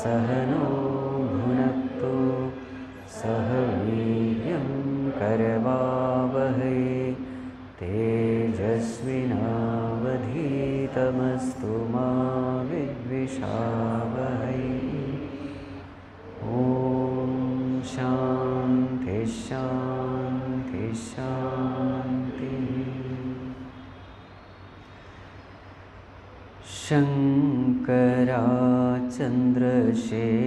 सहनो भुनक्तु सह वीर्यं करवावहै तेजस्विनावधीतमस्तु मा विद्विषावहै। ॐ शान्ति शान्ति शान्तिः। शंकरा चंद्रशेखरा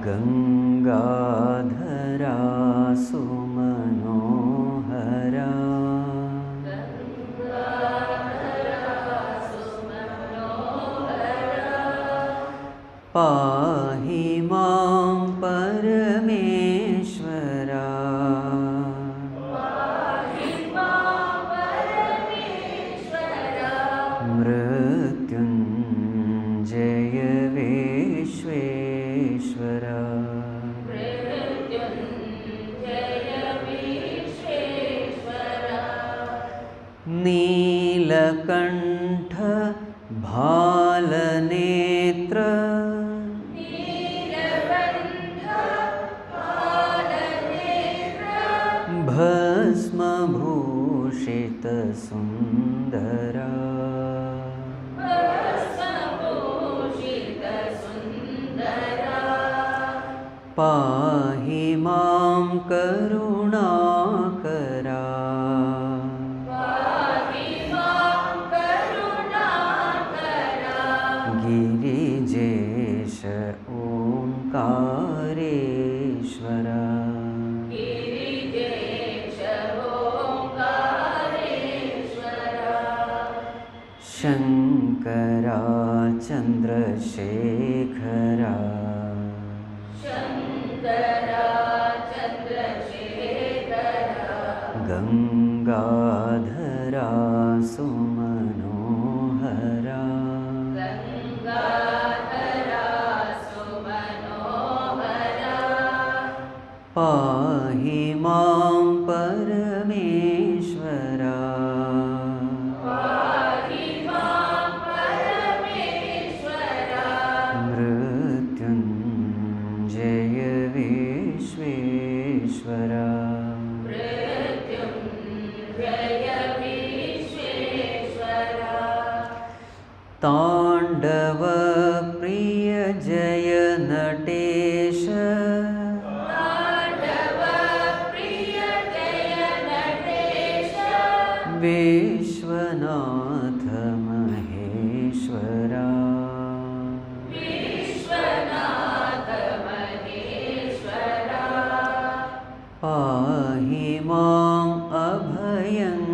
गंगाधरा सुमनोहरा पाहि मां परमेश्वरा मृत्युंजय विश्वेश्वरा नीलकंठ भालनेत्र भस्मभूषित सुंदरा पाहि मां करुणाकरा गिरिजेश ओंकारेश्वरा शंकरा चंद्रशेखरा गंगाधरा सुमनोहरा पाहि मां परमेश्वरा मृत्युंजय विश्वेश्वरा तांडव प्रिय जय नटेश विश्वनाथ महेश्वरा पाहि मां अभयंकरा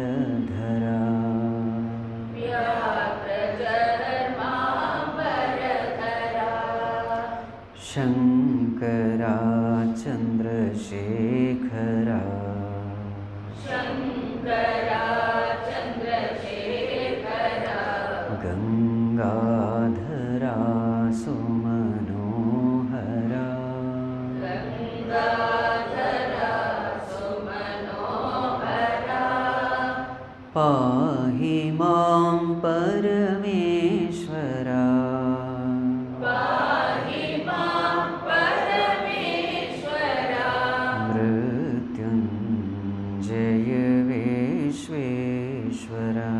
व्याघ्रचर्माम्बरधरा शंकरा चंद्रशेखरा गंगाधरा सुमनोहरा पाहि मां परमेश्वरा मृत्युंजय विश्वेश्वरा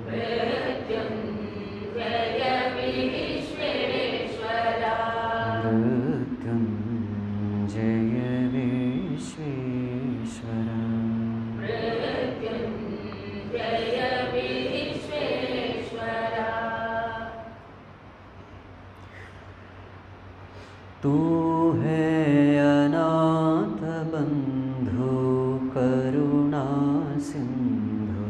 मृत्युंजय विश्वेश्वरा तू है अनाथ बंधु करुणा सिंधु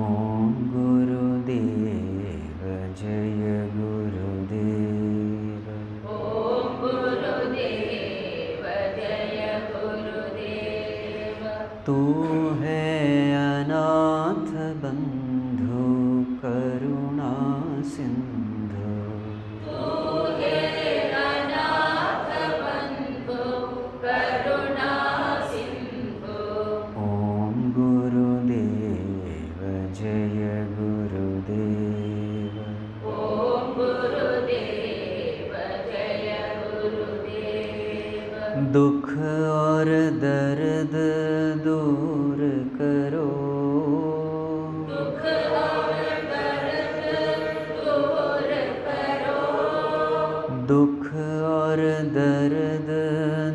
ओम गुरुदेव जय गुरुदेव। तू है अनाथ बंधु करुणा सिंधु। तू है अनाथ बंधु करुणा सिंधु। ओम गुरुदेव जय गुरुदेव। ओम गुरुदेव जय गुरुदेव। दुख और दर्द दूर करो। दुख और दर्द दूर करो। दुख और दर्द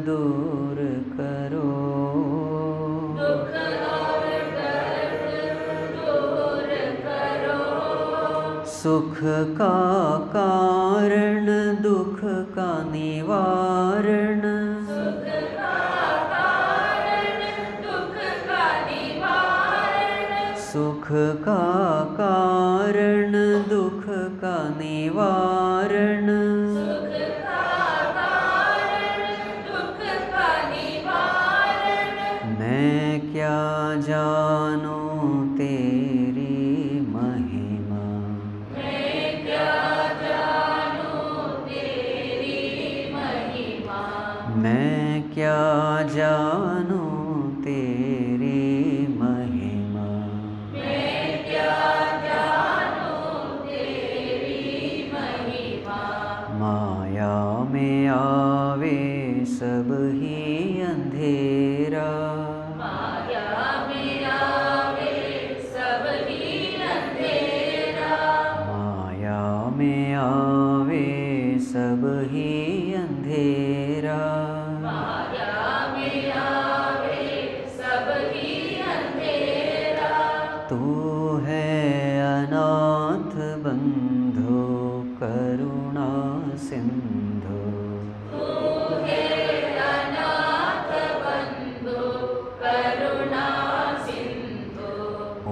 दूर करो। दुख और दर्द दूर करो। सुख का कारण दुख का निवारण। सुख का कारण दुख का निवारण। सुख का कारण दुख का निवारण। सुख का कारण दुख का निवारण। मैं क्या जानूं तेरी महिमा। मैं क्या जानूं तेरी महिमा। मैं क्या जानूं तेरी महिमा। मैं क्या जानूं तेरी महिमा। माया में आवे सब ही अंधेरा। माया में आवे सब ही अंधेरा। माया में आवे सब ही अंधेरा। माया में आवे सब ही अंधेरा। तू है अनाथ बंधु करुणा सिंधु। तू है अनाथ बंधु करुणा सिंधु।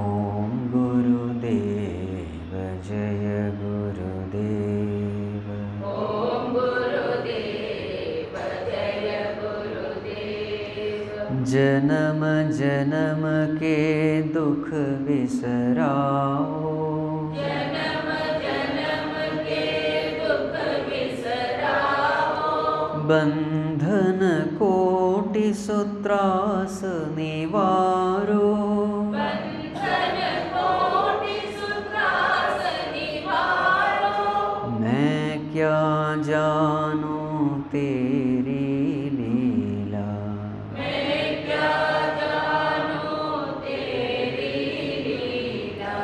ओम गुरुदेव जय गुरुदेव। ओम गुरुदेव जय गुरुदेव। जन्म जन्म के दुख बिसराओ। जन्म जन्म के दुख बिसराओ। बंधन कोटि सूत्रास निवारो। बंधन कोटि सूत्रास निवारो। मैं क्या जानूं तेरी लीला। मैं क्या जानूं तेरी लीला।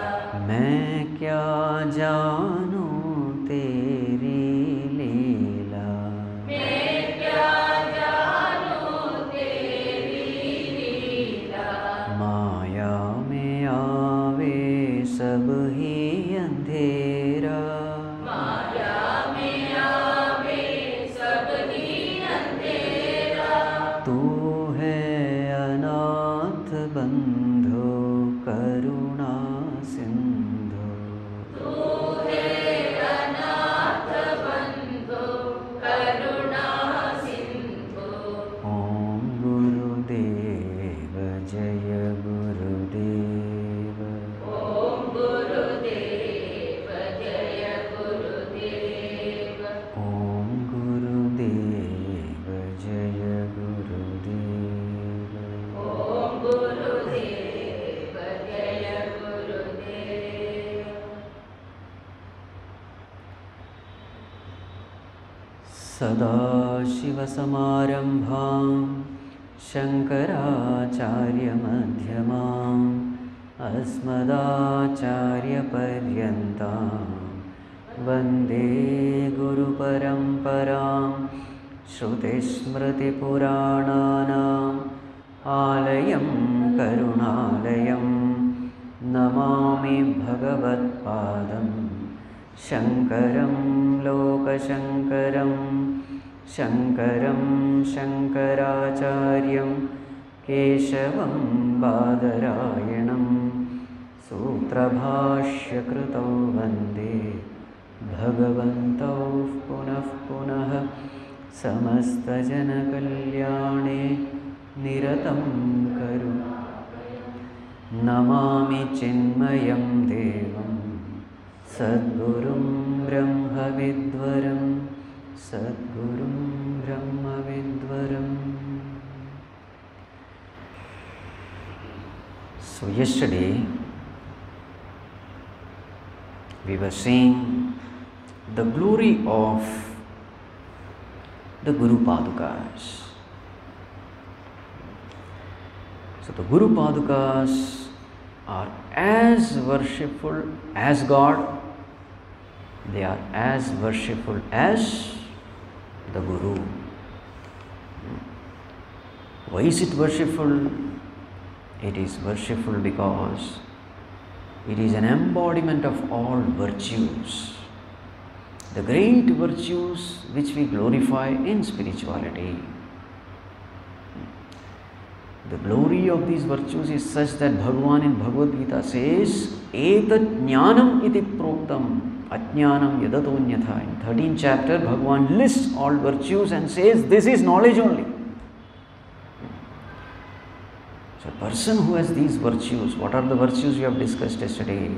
मैं क्या जानूं तेरी लीला। मैं क्या जानूं तेरी लीला। माया में आवे सब ही अंधेरा। माया में आवे सब ही अंधेरा। तू है अनाथ बंधु करुणा सिंधु। तू है अनाथ बंधु करुणा सिंधु। ओम गुरुदेव जय गुरुदेव। ओम गुरुदेव जय गुरुदेव। ओम गुरुदेव जय गुरुदेव। ओम गुरुदेव जय गुरुदेव। सदाशिवसमारम्भां शङ्कराचार्यमध्यमाम् अस्मदाचार्यपर्यन्तां वन्दे गुरुपरम्परां। श्रुतिस्मृतिपुराणानाम् आलयं करुणालयं नमामि भगवत्पादं शङ्करं लोकशङ्करं। शङ्करं शङ्कराचार्यं केशवं बादरायणं सूत्रभाष्यकृतौ वन्दे भगवन्तौ पुनः पुनः। समस्तजनकल्याणे निरतं Namami Chinmayam Devam Sadgurum Brahmavidvaram Sadgurum Brahmavidvaram. So yesterday we were seeing the glory of the Gurupādukās. So the Gurupādukās are as worshipful as God. They are as worshipful as the Guru. Why is it worshipful? It is worshipful because it is an embodiment of all virtues. The great virtues which we glorify in spirituality. The glory of these virtues is such that Bhagavan in Bhagavad Gītā says, Etat jnanam iti proktam ajnanam yadatonyatha. In 13th chapter, Bhagavan lists all virtues and says, this is knowledge only. So a person who has these virtues, what are the virtues we have discussed yesterday?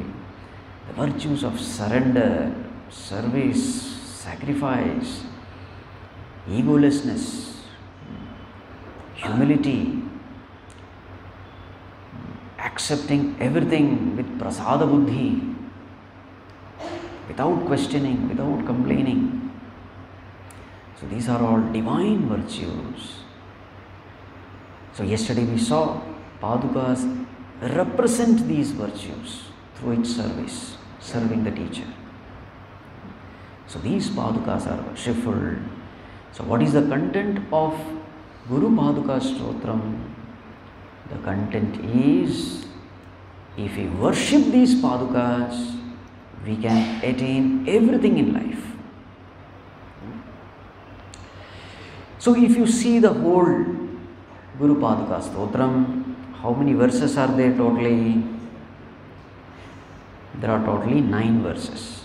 The virtues of surrender, service, sacrifice, egolessness, humility, accepting everything with prasada buddhi, without questioning, without complaining. So these are all divine virtues. So yesterday we saw Padukas represent these virtues through its service, serving the teacher. So these Padukas are worshipful. So what is the content of Paduka Stotram? The content is, if we worship these Padukas, we can attain everything in life. So if you see the whole Paduka Stotram, how many verses are there totally? There are totally 9 verses.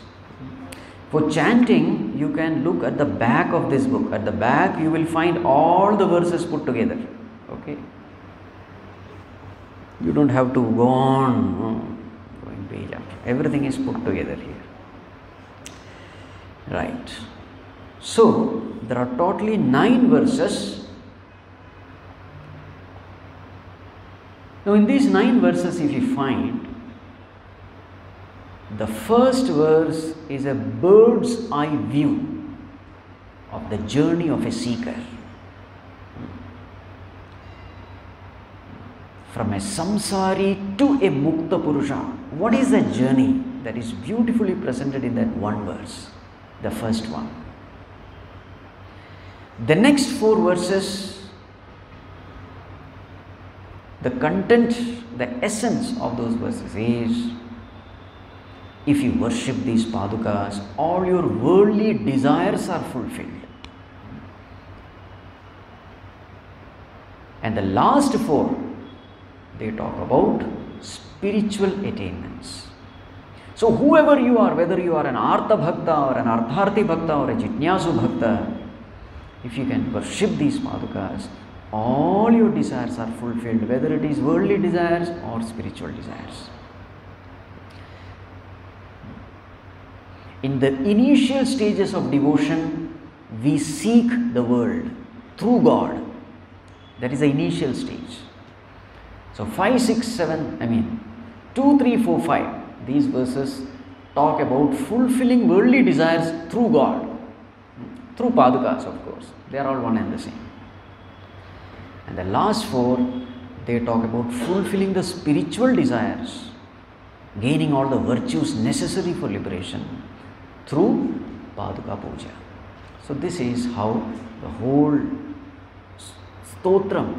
For chanting, you can look at the back of this book. At the back, you will find all the verses put together. Okay? You don't have to go on going page after. Everything is put together here. Right. So, there are totally 9 verses. Now, in these 9 verses, if you find, the first verse is a bird's eye view of the journey of a seeker. From a samsārī to a Mukta Purusha. What is the journey? That is beautifully presented in that one verse, the first one. The next 4 verses, the content, the essence of those verses is, if you worship these Padukas, all your worldly desires are fulfilled. And the last 4, they talk about spiritual attainments. So whoever you are, whether you are an Artha Bhakta or an Artharthi Bhakta or a Jitnyasu Bhakta, if you can worship these Padukas, all your desires are fulfilled, whether it is worldly desires or spiritual desires. In the initial stages of devotion, we seek the world through God. That is the initial stage. So 5, 6, 7, 2, 3, 4, 5, these verses talk about fulfilling worldly desires through God. Through Padukas, of course. They are all one and the same. And the last 4, they talk about fulfilling the spiritual desires, gaining all the virtues necessary for liberation through Paduka Pūjā. So this is how the whole Stotram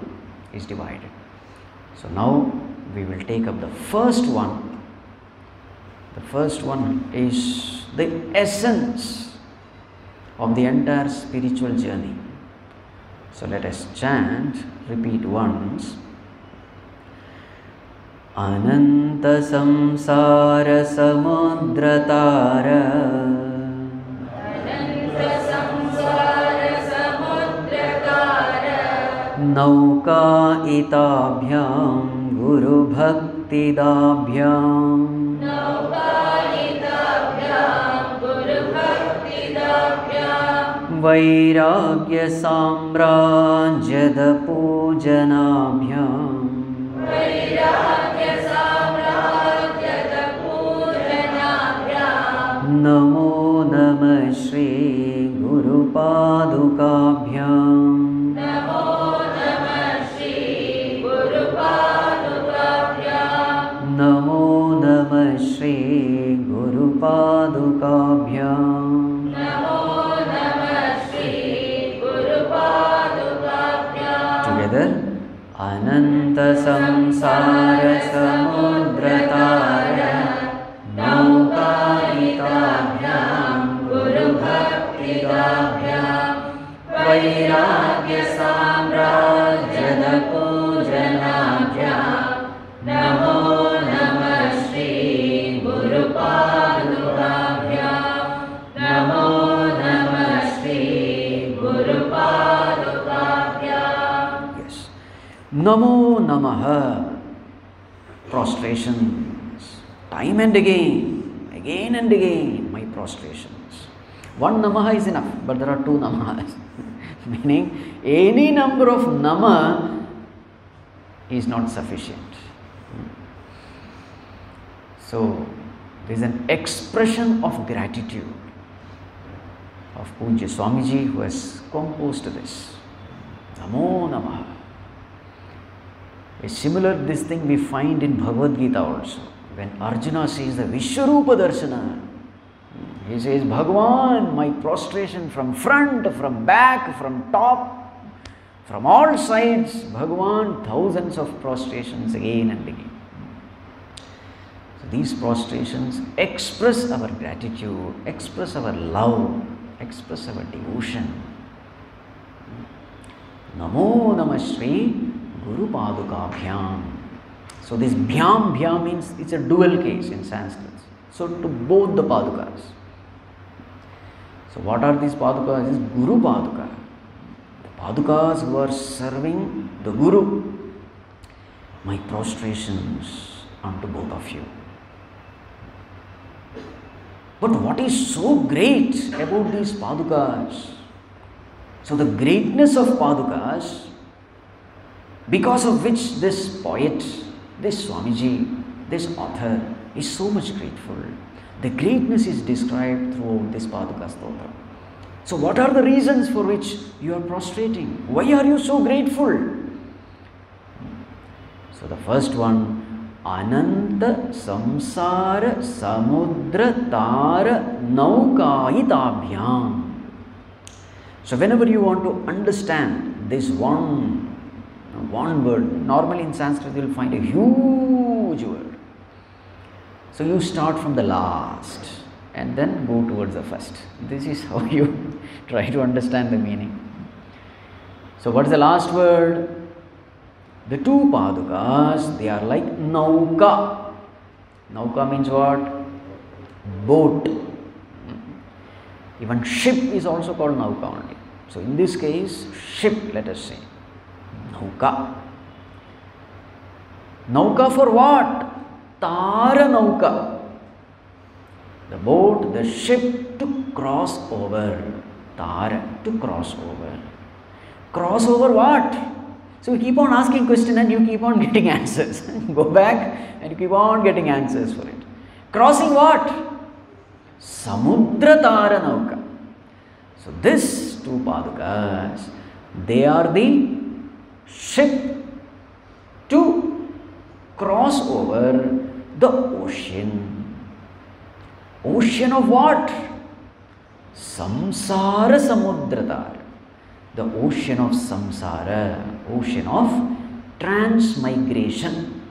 is divided. So now we will take up the first one. The first one is the essence of the entire spiritual journey. So let us chant, repeat once. Ananta samsāra samudratara Nauka itabhyam Gurubhakti Gurubhaktidaabhyam Vairagya Samrajyada Pujanabhyam Namo Namah Shri Gurupādukābhyam Namo Namah Shri Gurupādukābhyam Together Ananta samsāra samudratara Naukāritābhyam Gurubhaktidaabhyam Vairagya Samrajyada Pujanabhyam Namo Namah Shri Gurupādukābhyam Namo Namah Shri Gurupādukābhyam. Yes. Namo Namaha. Prostrations. Time and again and again, my prostrations. One Namaha is enough, but there are two Namahas. Meaning, any number of Nama is not sufficient. So, there is an expression of gratitude of Pūjya Swamiji who has composed this. Namo Namaha. A similar this thing we find in Bhagavad Gītā also. When Arjuna sees the Vishwarupa Darshana, he says, Bhagavan, my prostration from front, from back, from top, from all sides, Bhagavan, thousands of prostrations again and again. So these prostrations express our gratitude, express our love, express our devotion. Namo Namah Shri Gurupādukābhyam. So this bhyam means it's a dual case in Sanskrit. So to both the Padukas. So what are these Padukas? This is Gurupādukā. The Padukas who are serving the Guru. My prostrations unto both of you. But what is so great about these Padukas? So the greatness of Padukas, because of which this poet, this Swamiji, this author is so much grateful. The greatness is described throughout this Paduka Stotram. So what are the reasons for which you are prostrating? Why are you so grateful? So the first one, Ananta samsāra samudra tara naukāyitābhyam. So whenever you want to understand this one word, normally in Sanskrit you will find a huge word. So you start from the last and then go towards the first. This is how you try to understand the meaning. So what is the last word? The two Padukas, they are like Nauka. Nauka means what? Boat. Even ship is also called Nauka only. So in this case, ship, let us say. Nauka. Nauka for what? Tara Nauka. The boat, the ship to cross over. Tara, to cross over. Cross over what? So you keep on asking questions and you keep on getting answers. Go back and you keep on getting answers for it. Crossing what? Samudra Tara Nauka. So these two Padukas, they are the ship to cross over the ocean. Ocean of what? Samsāra Samudratara. The ocean of samsara, ocean of transmigration.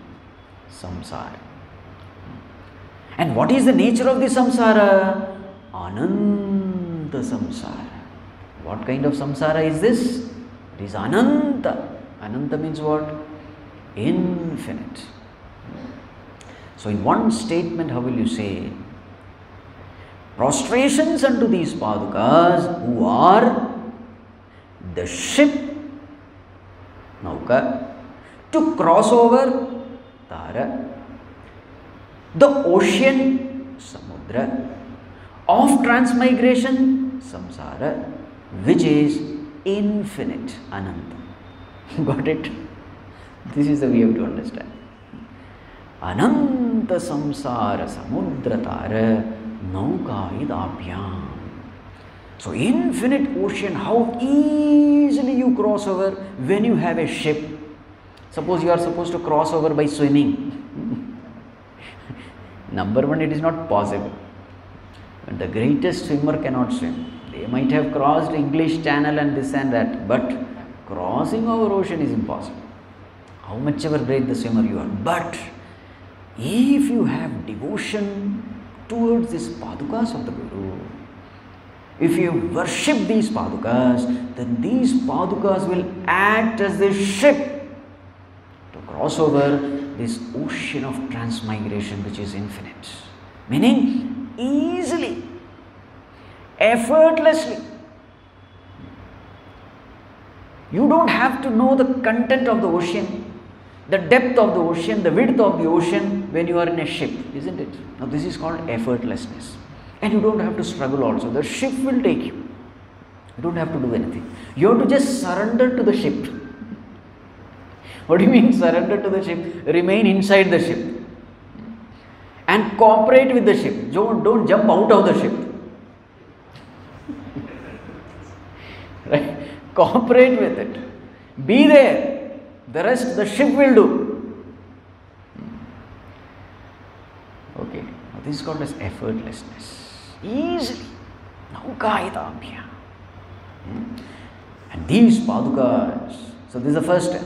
Samsara. And what is the nature of the samsara? Ananta samsara. What kind of samsara is this? It is ananta. Ananta means what? Infinite. So in one statement, how will you say? Prostrations unto these Padukas who are the ship, Nauka, to cross over Tara, The ocean, samudra, of transmigration, samsāra, which is infinite, ananta. Got it? This is the way you have to understand. Ananta samsāra samudratara naukaidabhyam. So infinite ocean, how easily you cross over when you have a ship. Suppose you are supposed to cross over by swimming. Number one, it is not possible. But the greatest swimmer cannot swim. They might have crossed English Channel and this and that, but crossing our ocean is impossible. How much ever great the swimmer you are. But if you have devotion towards these Padukas of the Guru, if you worship these Padukas, then these Padukas will act as the ship to cross over this ocean of transmigration which is infinite. Meaning, easily, effortlessly. You don't have to know the content of the ocean, the depth of the ocean, the width of the ocean when you are in a ship, isn't it? Now this is called effortlessness. And you don't have to struggle also. The ship will take you. You don't have to do anything. You have to just surrender to the ship. What do you mean surrender to the ship? Remain inside the ship. And cooperate with the ship. Don't jump out of the ship. Right? Cooperate with it. Be there. The rest the ship will do. Okay. Now this is called as effortlessness. Easily. Naukaidabhyam. And these Padukas. So this is the first step.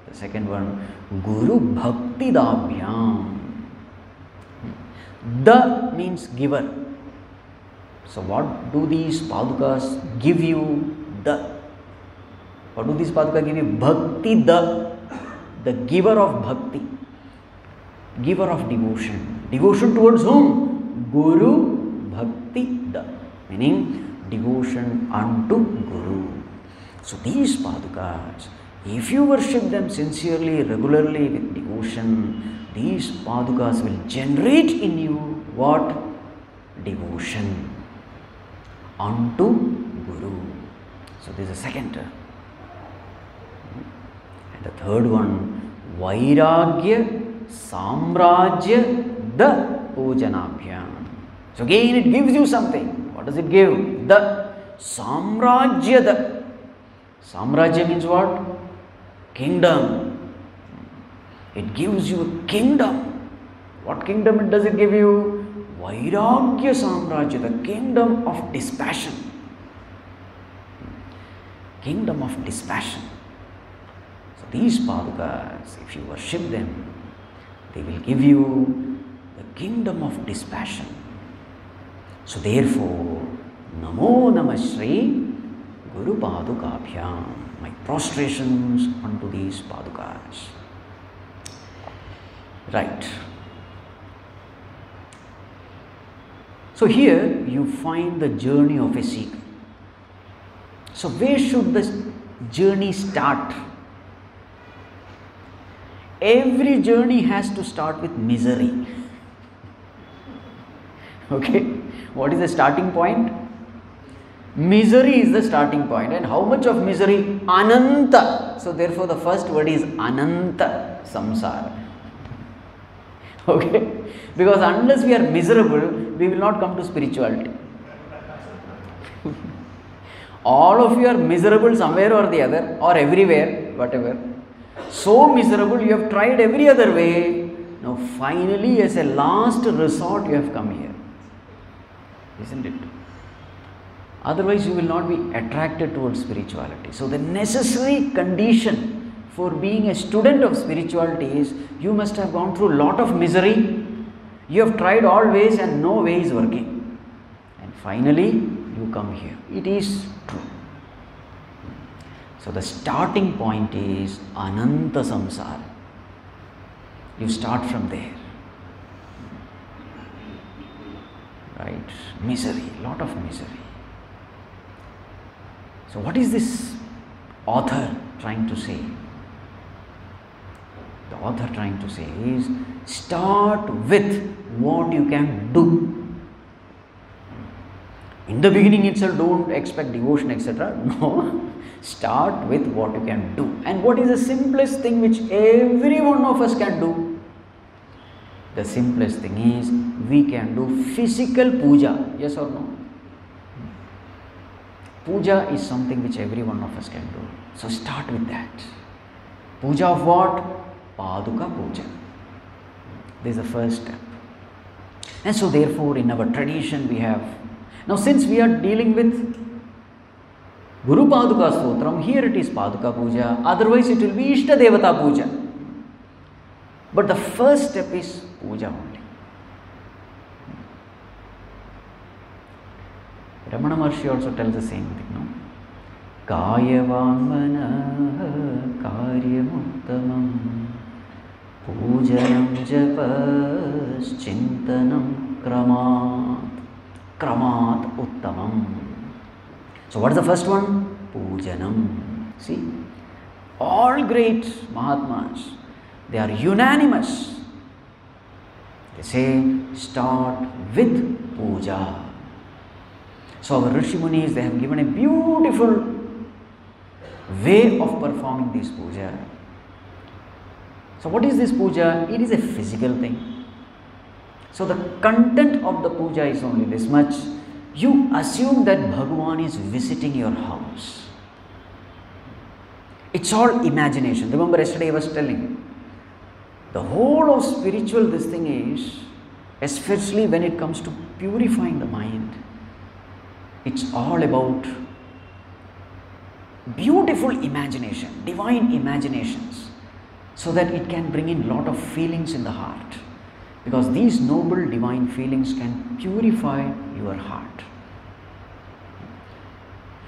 The second one, Gurubhakti dabhyam. The means giver. So what do these Padukas give you? The. What do these Padukas give you? Bhakti, the giver of bhakti, giver of devotion. Devotion towards whom? Guru Bhakti da, meaning devotion unto Guru. So these Padukas, if you worship them sincerely, regularly with devotion, these Padukas will generate in you what? Devotion unto Guru. So this is the second term. And the third one, Vairagya Samrajya the Pujanabhyam. So again it gives you something. What does it give? The Samrajya the. Samrajya means what? Kingdom. It gives you a kingdom. What kingdom does it give you? Vairagya Samrajya, the kingdom of dispassion. Kingdom of dispassion. So these Padukas, if you worship them, they will give you the kingdom of dispassion. So therefore, Namo Namah Shri Gurupādukābhyam. My prostrations unto these Padukas. Right. So here you find the journey of a seeker. So where should the journey start? Every journey has to start with misery. Okay, what is the starting point? Misery is the starting point. And how much of misery? Ananta. So therefore the first word is Ananta samsāra. Okay, because unless we are miserable, we will not come to spirituality. All of you are miserable somewhere or the other, or everywhere, whatever. So miserable, you have tried every other way. Now finally, as a last resort, you have come here. Isn't it? Otherwise, you will not be attracted towards spirituality. So the necessary condition for being a student of spirituality is you must have gone through a lot of misery. You have tried all ways and no way is working. And finally, you come here. It is true. So the starting point is Ananta Samsāra. You start from there. Right? Misery, lot of misery. So what is this author trying to say? The author trying to say is, start with what you can do. In the beginning itself, don't expect devotion, etc. No, start with what you can do. And what is the simplest thing which every one of us can do? The simplest thing is, we can do physical puja. Yes or no? Puja is something which every one of us can do. So start with that. Puja of what? Paduka Puja. This is the first step. And so therefore in our tradition we have, now since we are dealing with Paduka Stotram, here it is Paduka Puja, otherwise it will be Ishta Devata Puja. But the first step is Puja only. Ramana Maharshi also tells the same thing, no? Kayavamana karyamuttamam pujanam japas chintanam kramat uttamam. So what is the first one? Pujanam. See, all great Mahatmas, they are unanimous. They say start with puja. So our Rishi Munis, they have given a beautiful way of performing this puja. So what is this puja? It is a physical thing. So the content of the puja is only this much. You assume that Bhagavan is visiting your house. It's all imagination. Remember yesterday I was telling, the whole of spiritual this thing is, especially when it comes to purifying the mind, it's all about beautiful imagination, divine imaginations, so that it can bring in lot of feelings in the heart. Because these noble divine feelings can purify your heart.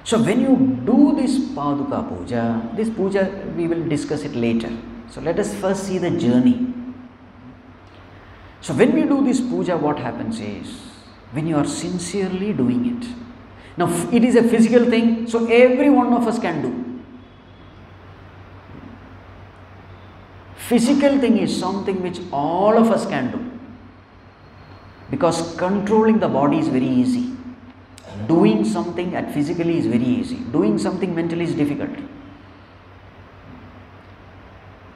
So when you do this Paduka Puja, this puja we will discuss it later. So let us first see the journey. So when we do this puja, what happens is, when you are sincerely doing it, now it is a physical thing, so every one of us can do. Physical thing is something which all of us can do. Because controlling the body is very easy. Doing something at physically is very easy. Doing something mentally is difficult.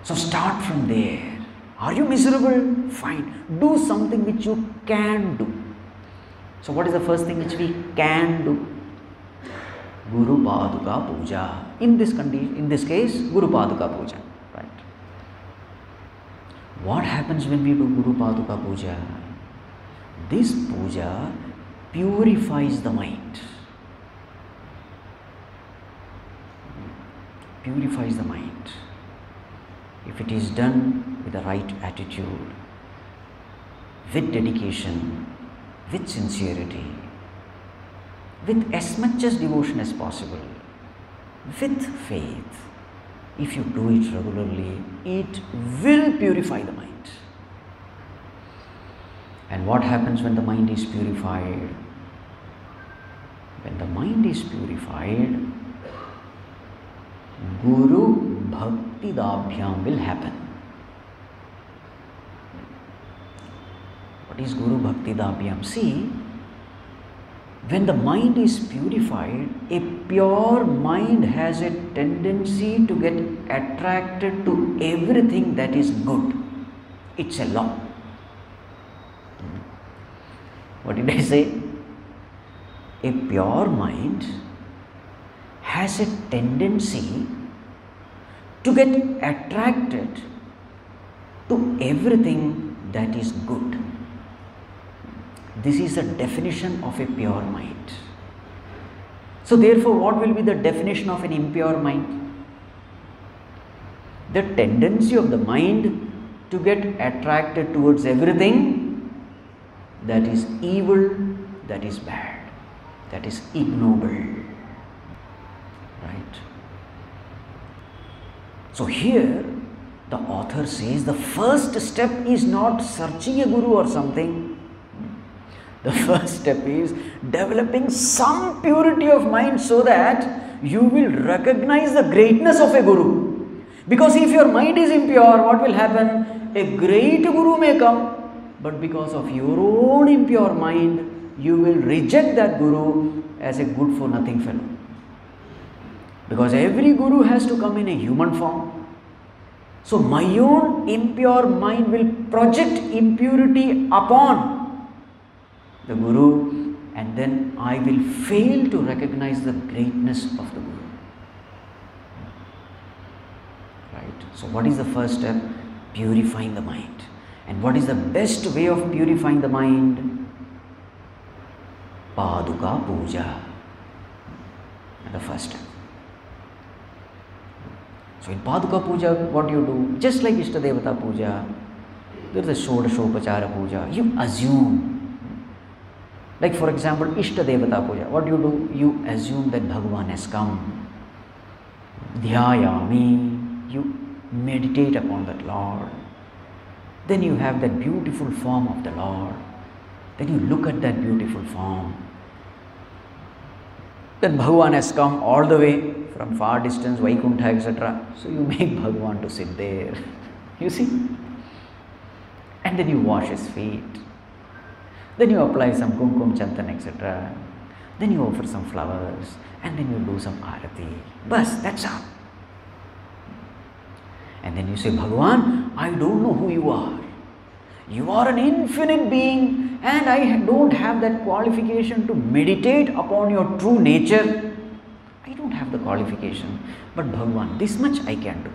So start from there. Are you miserable? Fine. Do something which you can do. So what is the first thing which we can do? Gurupādukā Pūjā. In this case, Gurupādukā Pūjā. Right. What happens when we do Gurupādukā Pūjā? This puja purifies the mind. Purifies the mind. If it is done with the right attitude, with dedication, with sincerity, with as much as devotion as possible, with faith, if you do it regularly, it will purify the mind. And what happens when the mind is purified? When the mind is purified, Gurubhakti Dabhyam will happen. What is Gurubhakti Dabhyam? See, when the mind is purified, a pure mind has a tendency to get attracted to everything that is good. It's a law. What did I say? A pure mind has a tendency to get attracted to everything that is good. This is the definition of a pure mind. So therefore, what will be the definition of an impure mind? The tendency of the mind to get attracted towards everything that is evil, that is bad, that is ignoble. Right? So here the author says the first step is not searching a guru or something. The first step is developing some purity of mind so that you will recognize the greatness of a guru. Because if your mind is impure, what will happen? A great Guru may come, but because of your own impure mind, you will reject that Guru as a good for nothing fellow. Because every Guru has to come in a human form. So my own impure mind will project impurity upon the Guru, and then I will fail to recognize the greatness of the Guru. Right? So what is the first step? Purifying the mind. And what is the best way of purifying the mind? Paduka Pūjā. The first step. So in Paduka Pūjā, what do you do? Just like Ishtadevata Pūjā, there is a Shodashopachara Pūjā. You assume. Like for example, Ishtadevata Pūjā. What do? You assume that Bhagavan has come. Dhyayami. You meditate upon that Lord. Then you have that beautiful form of the Lord. Then you look at that beautiful form. Then Bhagavan has come all the way from far distance, Vaikuntha, etc. So you make Bhagavan to sit there. You see? And then you wash his feet. Then you apply some kumkum chantan, etc. Then you offer some flowers. And then you do some arati. Bas, that's all. And then you say, Bhagavan, I don't know who you are. You are an infinite being, and I don't have that qualification to meditate upon your true nature. I don't have the qualification. But Bhagavan, this much I can do.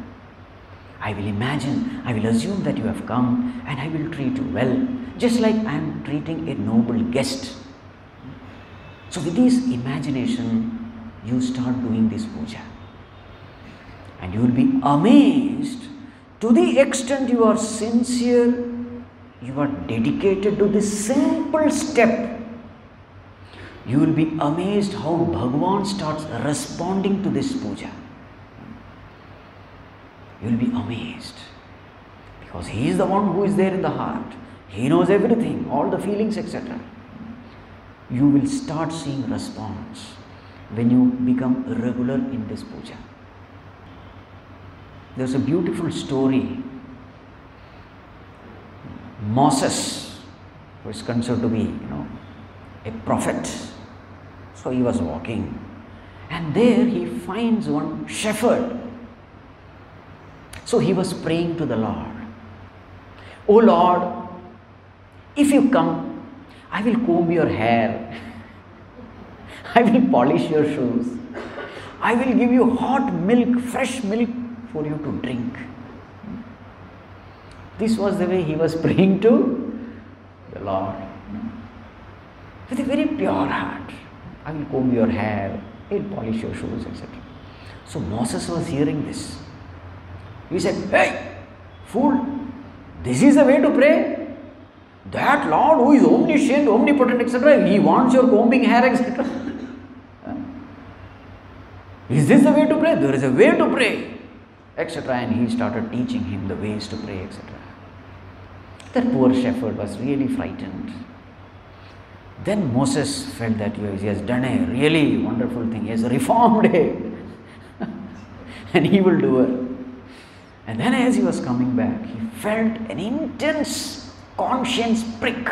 I will imagine, I will assume that you have come, and I will treat you well, just like I am treating a noble guest. So with this imagination, you start doing this puja. And you will be amazed to the extent you are sincere, you are dedicated to this simple step. You will be amazed how Bhagavan starts responding to this puja. You will be amazed because he is the one who is there in the heart. He knows everything, all the feelings, etc. You will start seeing response when you become regular in this puja. There's a beautiful story. Moses, who is considered to be, a prophet. So he was walking, and there he finds one shepherd. So he was praying to the Lord. Oh Lord, if you come, I will comb your hair. I will polish your shoes. I will give you hot milk, fresh milk for you to drink. This was the way he was praying to the Lord. With a very pure heart. I will comb your hair, I will polish your shoes, etc. So Moses was hearing this. He said, hey, fool, this is the way to pray? That Lord who is omniscient, omnipotent, etc., he wants your combing hair, etc. Is this the way to pray? There is a way to pray, etc. And he started teaching him the ways to pray, etc. That poor shepherd was really frightened. Then Moses felt that he has done a really wonderful thing. He has reformed an evildoer. And then as he was coming back, he felt an intense conscience prick.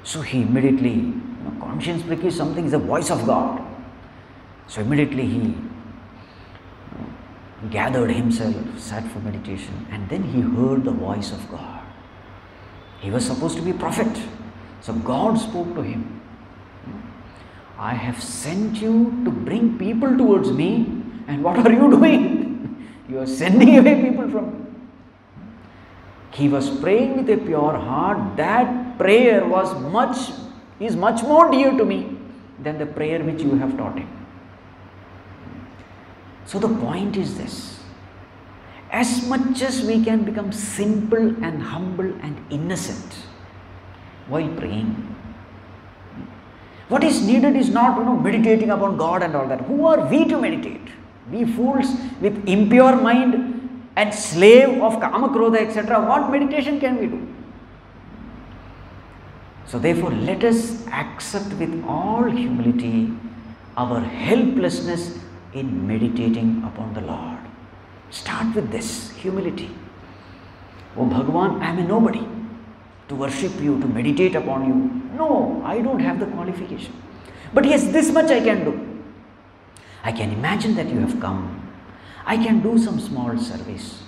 So he immediately, conscience prick is something, is the voice of God. So immediately he gathered himself, sat for meditation, and then he heard the voice of God. He was supposed to be a prophet. So God spoke to him. I have sent you to bring people towards me, and what are you doing? You are sending away people from me. He was praying with a pure heart. That prayer is much more dear to me than the prayer which you have taught him. So the point is this: as much as we can become simple and humble and innocent while praying, what is needed is not meditating upon God and all that. Who are we to meditate? We fools with impure mind and slave of kama, krodha, etc. What meditation can we do? So therefore, let us accept with all humility our helplessness in meditating upon the Lord. Start with this humility. Oh Bhagavan, I am a nobody to worship you, to meditate upon you. No, I don't have the qualification. But yes, this much I can do. I can imagine that you have come. I can do some small service.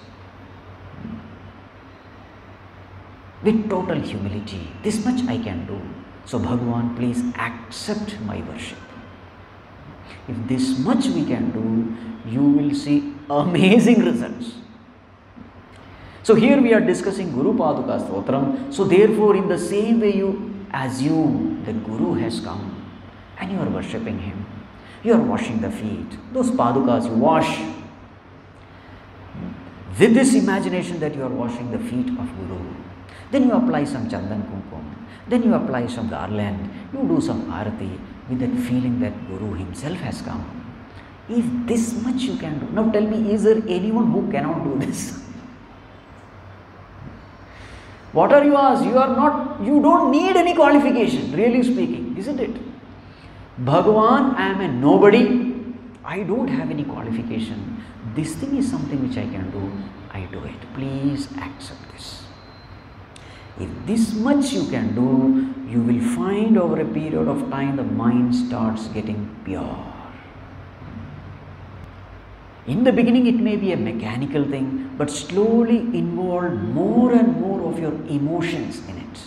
With total humility, this much I can do. So Bhagavan, please accept my worship. If this much we can do, you will see amazing results. So here we are discussing Paduka Stotram. So therefore, in the same way you assume that Guru has come and you are worshipping him. You are washing the feet. Those Padukas you wash. With this imagination that you are washing the feet of Guru. Then you apply some chandan kumkum. Then you apply some garland. You do some arati with that feeling that Guru himself has come. If this much you can do. Now tell me, is there anyone who cannot do this? What are you asked? You don't need any qualification, really speaking, isn't it? Bhagavan, I am a nobody. I don't have any qualification. This thing is something which I can do. I do it. Please accept this. If this much you can do, you will find over a period of time the mind starts getting pure. In the beginning it may be a mechanical thing, but slowly involve more and more of your emotions in it.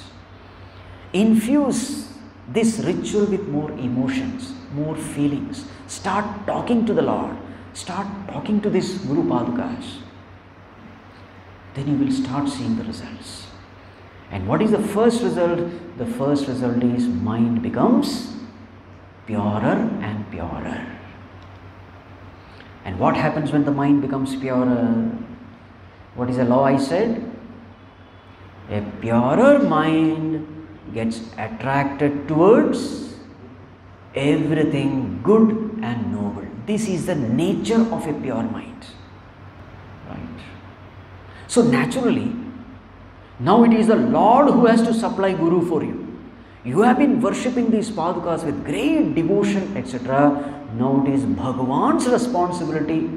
Infuse this ritual with more emotions, more feelings. Start talking to the Lord. Start talking to this Gurupādukās. Then you will start seeing the results. And what is the first result? The first result is mind becomes purer and purer. And what happens when the mind becomes purer? What is the law I said? A purer mind gets attracted towards everything good and noble. This is the nature of a pure mind. Right? So naturally, now it is the Lord who has to supply Guru for you. You have been worshipping these Padukas with great devotion, etc. Now it is Bhagavan's responsibility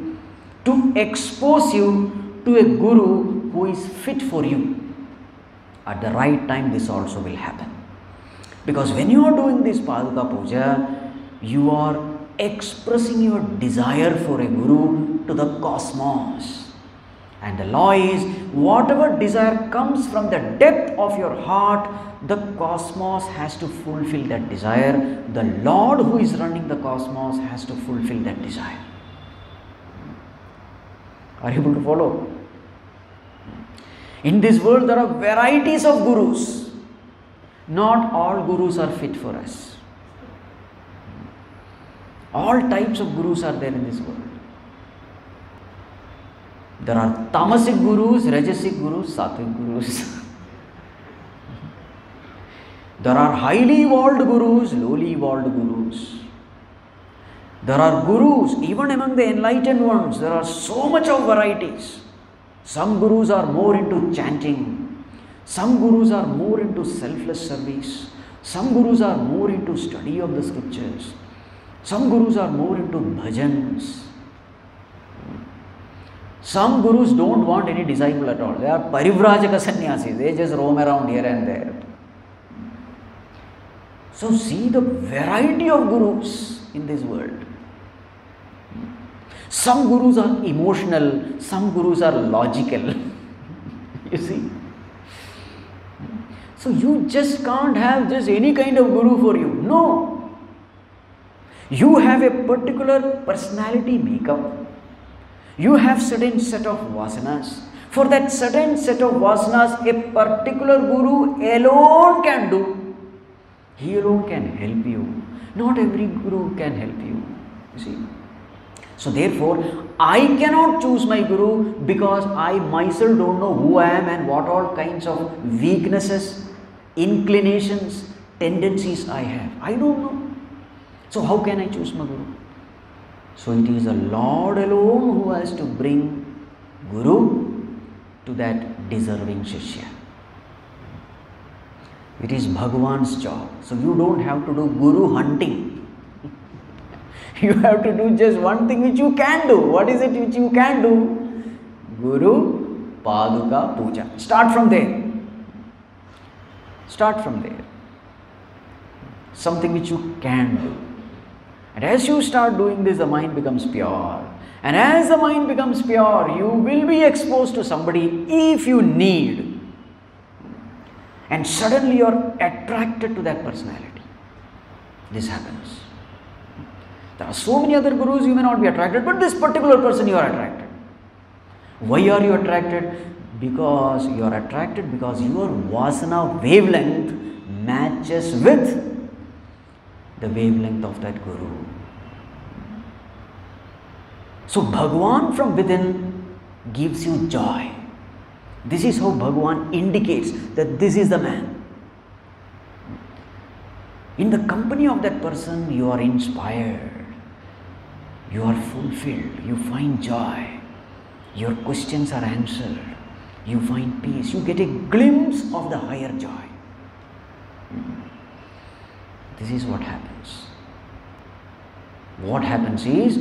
to expose you to a Guru who is fit for you. At the right time, this also will happen. Because when you are doing this Paduka Puja, you are expressing your desire for a Guru to the cosmos. And the law is, whatever desire comes from the depth of your heart, the cosmos has to fulfill that desire. The Lord who is running the cosmos has to fulfill that desire. Are you able to follow? In this world there are varieties of gurus. Not all gurus are fit for us. All types of gurus are there in this world. There are tamasic gurus, rajasic gurus, sattvic gurus. There are highly evolved gurus, lowly evolved gurus. There are gurus, even among the enlightened ones, there are so much of varieties. Some gurus are more into chanting. Some gurus are more into selfless service. Some gurus are more into study of the scriptures. Some gurus are more into bhajans. Some gurus don't want any disciple at all. They are parivrajaka sannyasis. They just roam around here and there. So see the variety of gurus in this world. Some gurus are emotional, some gurus are logical. You see. So you just can't have just any kind of guru for you. No. You have a particular personality makeup. You have certain set of vasanas. For that certain set of vasanas, a particular guru alone can do. He alone can help you. Not every guru can help you. You see. So therefore, I cannot choose my guru because I myself don't know who I am and what all kinds of weaknesses, inclinations, tendencies I have. I don't know. So how can I choose my guru? So it is the Lord alone who has to bring Guru to that deserving Shishya. It is Bhagavan's job. So you don't have to do Guru hunting. You have to do just one thing which you can do. What is it which you can do? Gurupādukā Pūjā. Start from there. Start from there. Something which you can do. And as you start doing this, the mind becomes pure. And as the mind becomes pure, you will be exposed to somebody if you need. And suddenly you are attracted to that personality. This happens. There are so many other gurus you may not be attracted, but this particular person you are attracted. Why are you attracted? Because you are attracted because your vasana wavelength matches with the wavelength of that guru. So Bhagavan from within gives you joy. This is how Bhagavan indicates that this is the man. In the company of that person, you are inspired. You are fulfilled. You find joy. Your questions are answered. You find peace. You get a glimpse of the higher joy. This is what happens. What happens is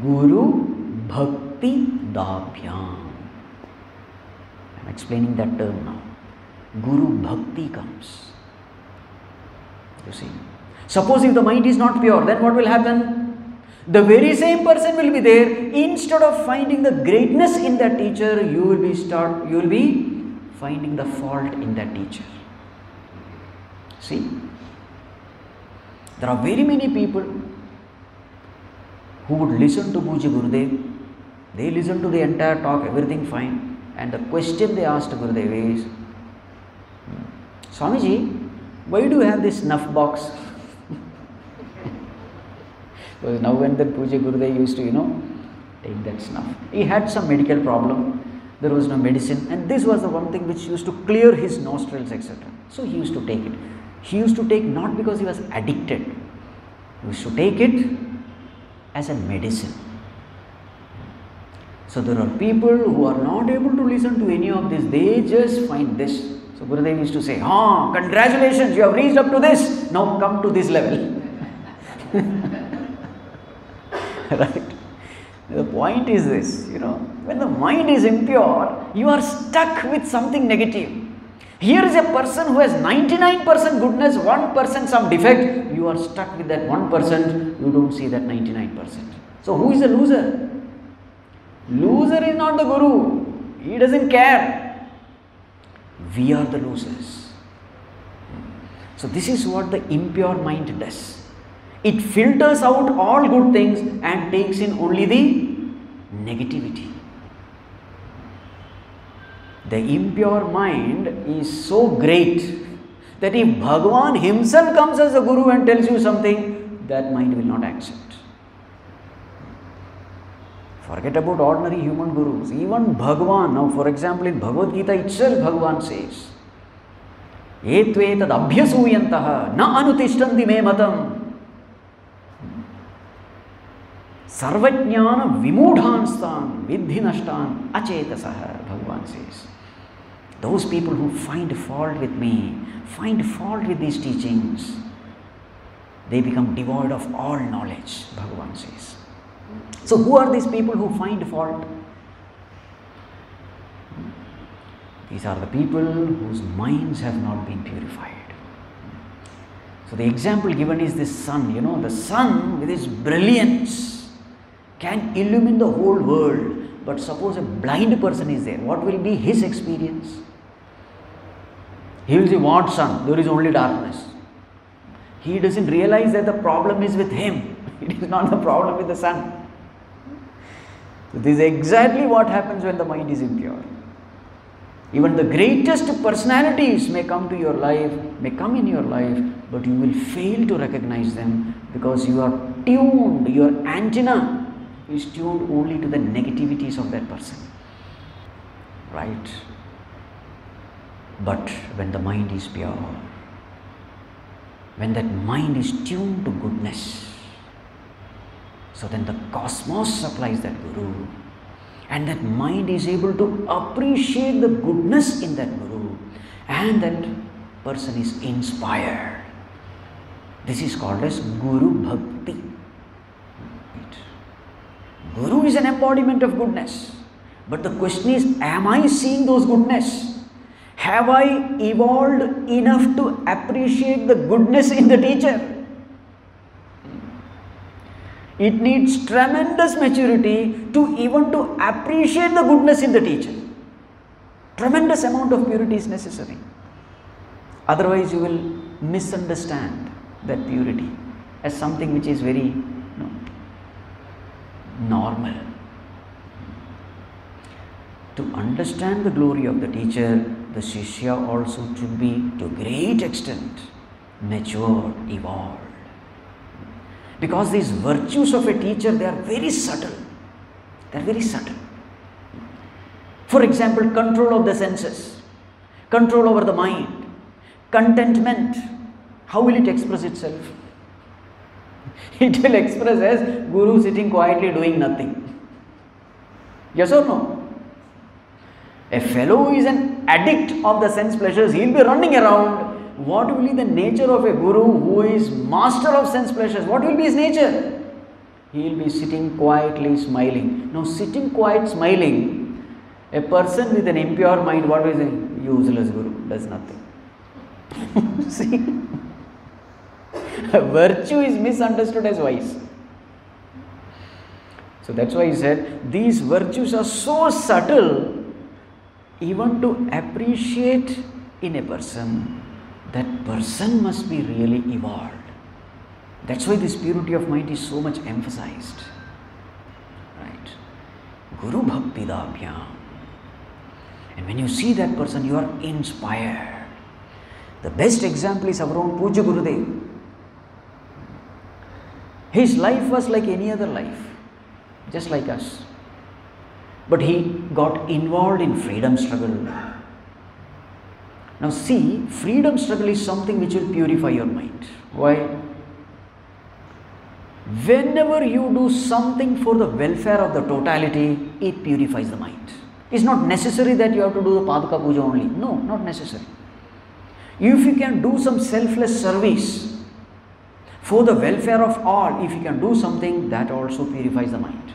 Gurubhakti Dabhyam. I am explaining that term now. Guru Bhakti comes. You see. Suppose if the mind is not pure, then what will happen? The very same person will be there. Instead of finding the greatness in that teacher, you will be finding the fault in that teacher. See? There are very many people who would listen to Pūjya Gurudev. They listen to the entire talk, everything fine. And the question they asked Gurudev is, Swamiji, why do you have this snuff box? Because now and then Pūjya Gurudev used to, take that snuff. He had some medical problem. There was no medicine. And this was the one thing which used to clear his nostrils, etc. So he used to take it. He used to take not because he was addicted. He used to take it as a medicine. So there are people who are not able to listen to any of this. They just find this. So Gurudev used to say, congratulations, you have reached up to this. Now come to this level. Right? The point is this, when the mind is impure, you are stuck with something negative. Here is a person who has 99% goodness, 1% some defect. You are stuck with that 1%, you don't see that 99%. So who is the loser? Loser is not the guru. He doesn't care. We are the losers. So this is what the impure mind does. It filters out all good things and takes in only the negativity. The impure mind is so great that if Bhagavan himself comes as a guru and tells you something, that mind will not accept. Forget about ordinary human gurus. Even Bhagavan, now for example in Bhagavad Gītā itself Bhagavan says, Etvetad abhyasūyantaha na anutishtanti me matam sarvajnana vimudhanstan vidhi nashtan acetasaha. Bhagavan says, those people who find fault with me, find fault with these teachings, they become devoid of all knowledge, Bhagavan says. So who are these people who find fault? These are the people whose minds have not been purified. So the example given is this sun. The sun with its brilliance can illumine the whole world. But suppose a blind person is there, what will be his experience? He will say, what sun? There is only darkness. He doesn't realize that the problem is with him. It is not the problem with the sun. So this is exactly what happens when the mind is impure. Even the greatest personalities may come in your life, but you will fail to recognize them because you are tuned, your antenna is tuned only to the negativities of that person. Right? But when the mind is pure, when that mind is tuned to goodness, so then the cosmos supplies that guru, and that mind is able to appreciate the goodness in that guru, and that person is inspired. This is called as Guru Bhakti. Guru is an embodiment of goodness. But the question is, am I seeing those goodness? Have I evolved enough to appreciate the goodness in the teacher? It needs tremendous maturity to even to appreciate the goodness in the teacher. Tremendous amount of purity is necessary. Otherwise you will misunderstand that purity as something which is very normal. To understand the glory of the teacher, the Shishya also should be to a great extent matured, evolved. Because these virtues of a teacher, they are very subtle. They are very subtle. For example, control of the senses, control over the mind, contentment. How will it express itself? It will express as Guru sitting quietly doing nothing. Yes or no? A fellow who is an addict of the sense pleasures, he will be running around. What will be the nature of a Guru who is master of sense pleasures? What will be his nature? He will be sitting quietly smiling. Now sitting quiet smiling, a person with an impure mind, what is a useless Guru? Does nothing. See? Virtue is misunderstood as vice. So that's why he said, these virtues are so subtle, even to appreciate in a person, that person must be really evolved. That's why this purity of mind is so much emphasized. Right? Gurubhakti dabhyam. And when you see that person, you are inspired. The best example is our own Pūjya Gurudev. His life was like any other life, just like us. But he got involved in freedom struggle. Now see, freedom struggle is something which will purify your mind. Why? Whenever you do something for the welfare of the totality, it purifies the mind. It's not necessary that you have to do the Paduka Puja only. No, not necessary. If you can do some selfless service for the welfare of all, if you can do something, that also purifies the mind.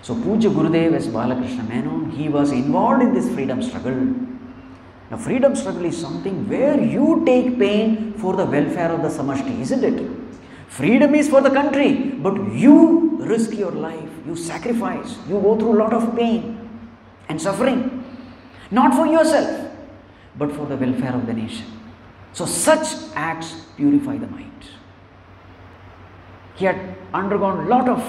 So Pūjya Gurudev as Balakrishna Menon, he was involved in this freedom struggle. Now freedom struggle is something where you take pain for the welfare of the samashti, isn't it? Freedom is for the country, but you risk your life, you sacrifice, you go through a lot of pain and suffering, not for yourself, but for the welfare of the nation. So such acts purify the mind. He had undergone a lot of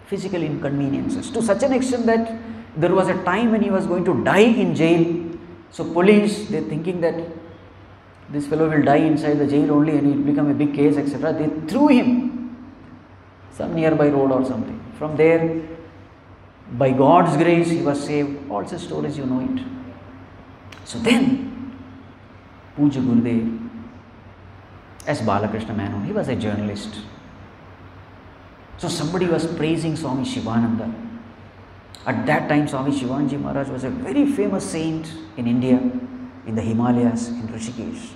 physical inconveniences to such an extent that there was a time when he was going to die in jail. So police, they thinking that this fellow will die inside the jail only and it will become a big case, etc. They threw him some nearby road or something. From there, by God's grace, he was saved. All such stories, you know it. So then, Pūjya Gurudev, as Balakrishna Menon, he was a journalist. So somebody was praising Swami Shivananda. At that time, Swami Shivanji Maharaj was a very famous saint in India, in the Himalayas, in Rishikesh.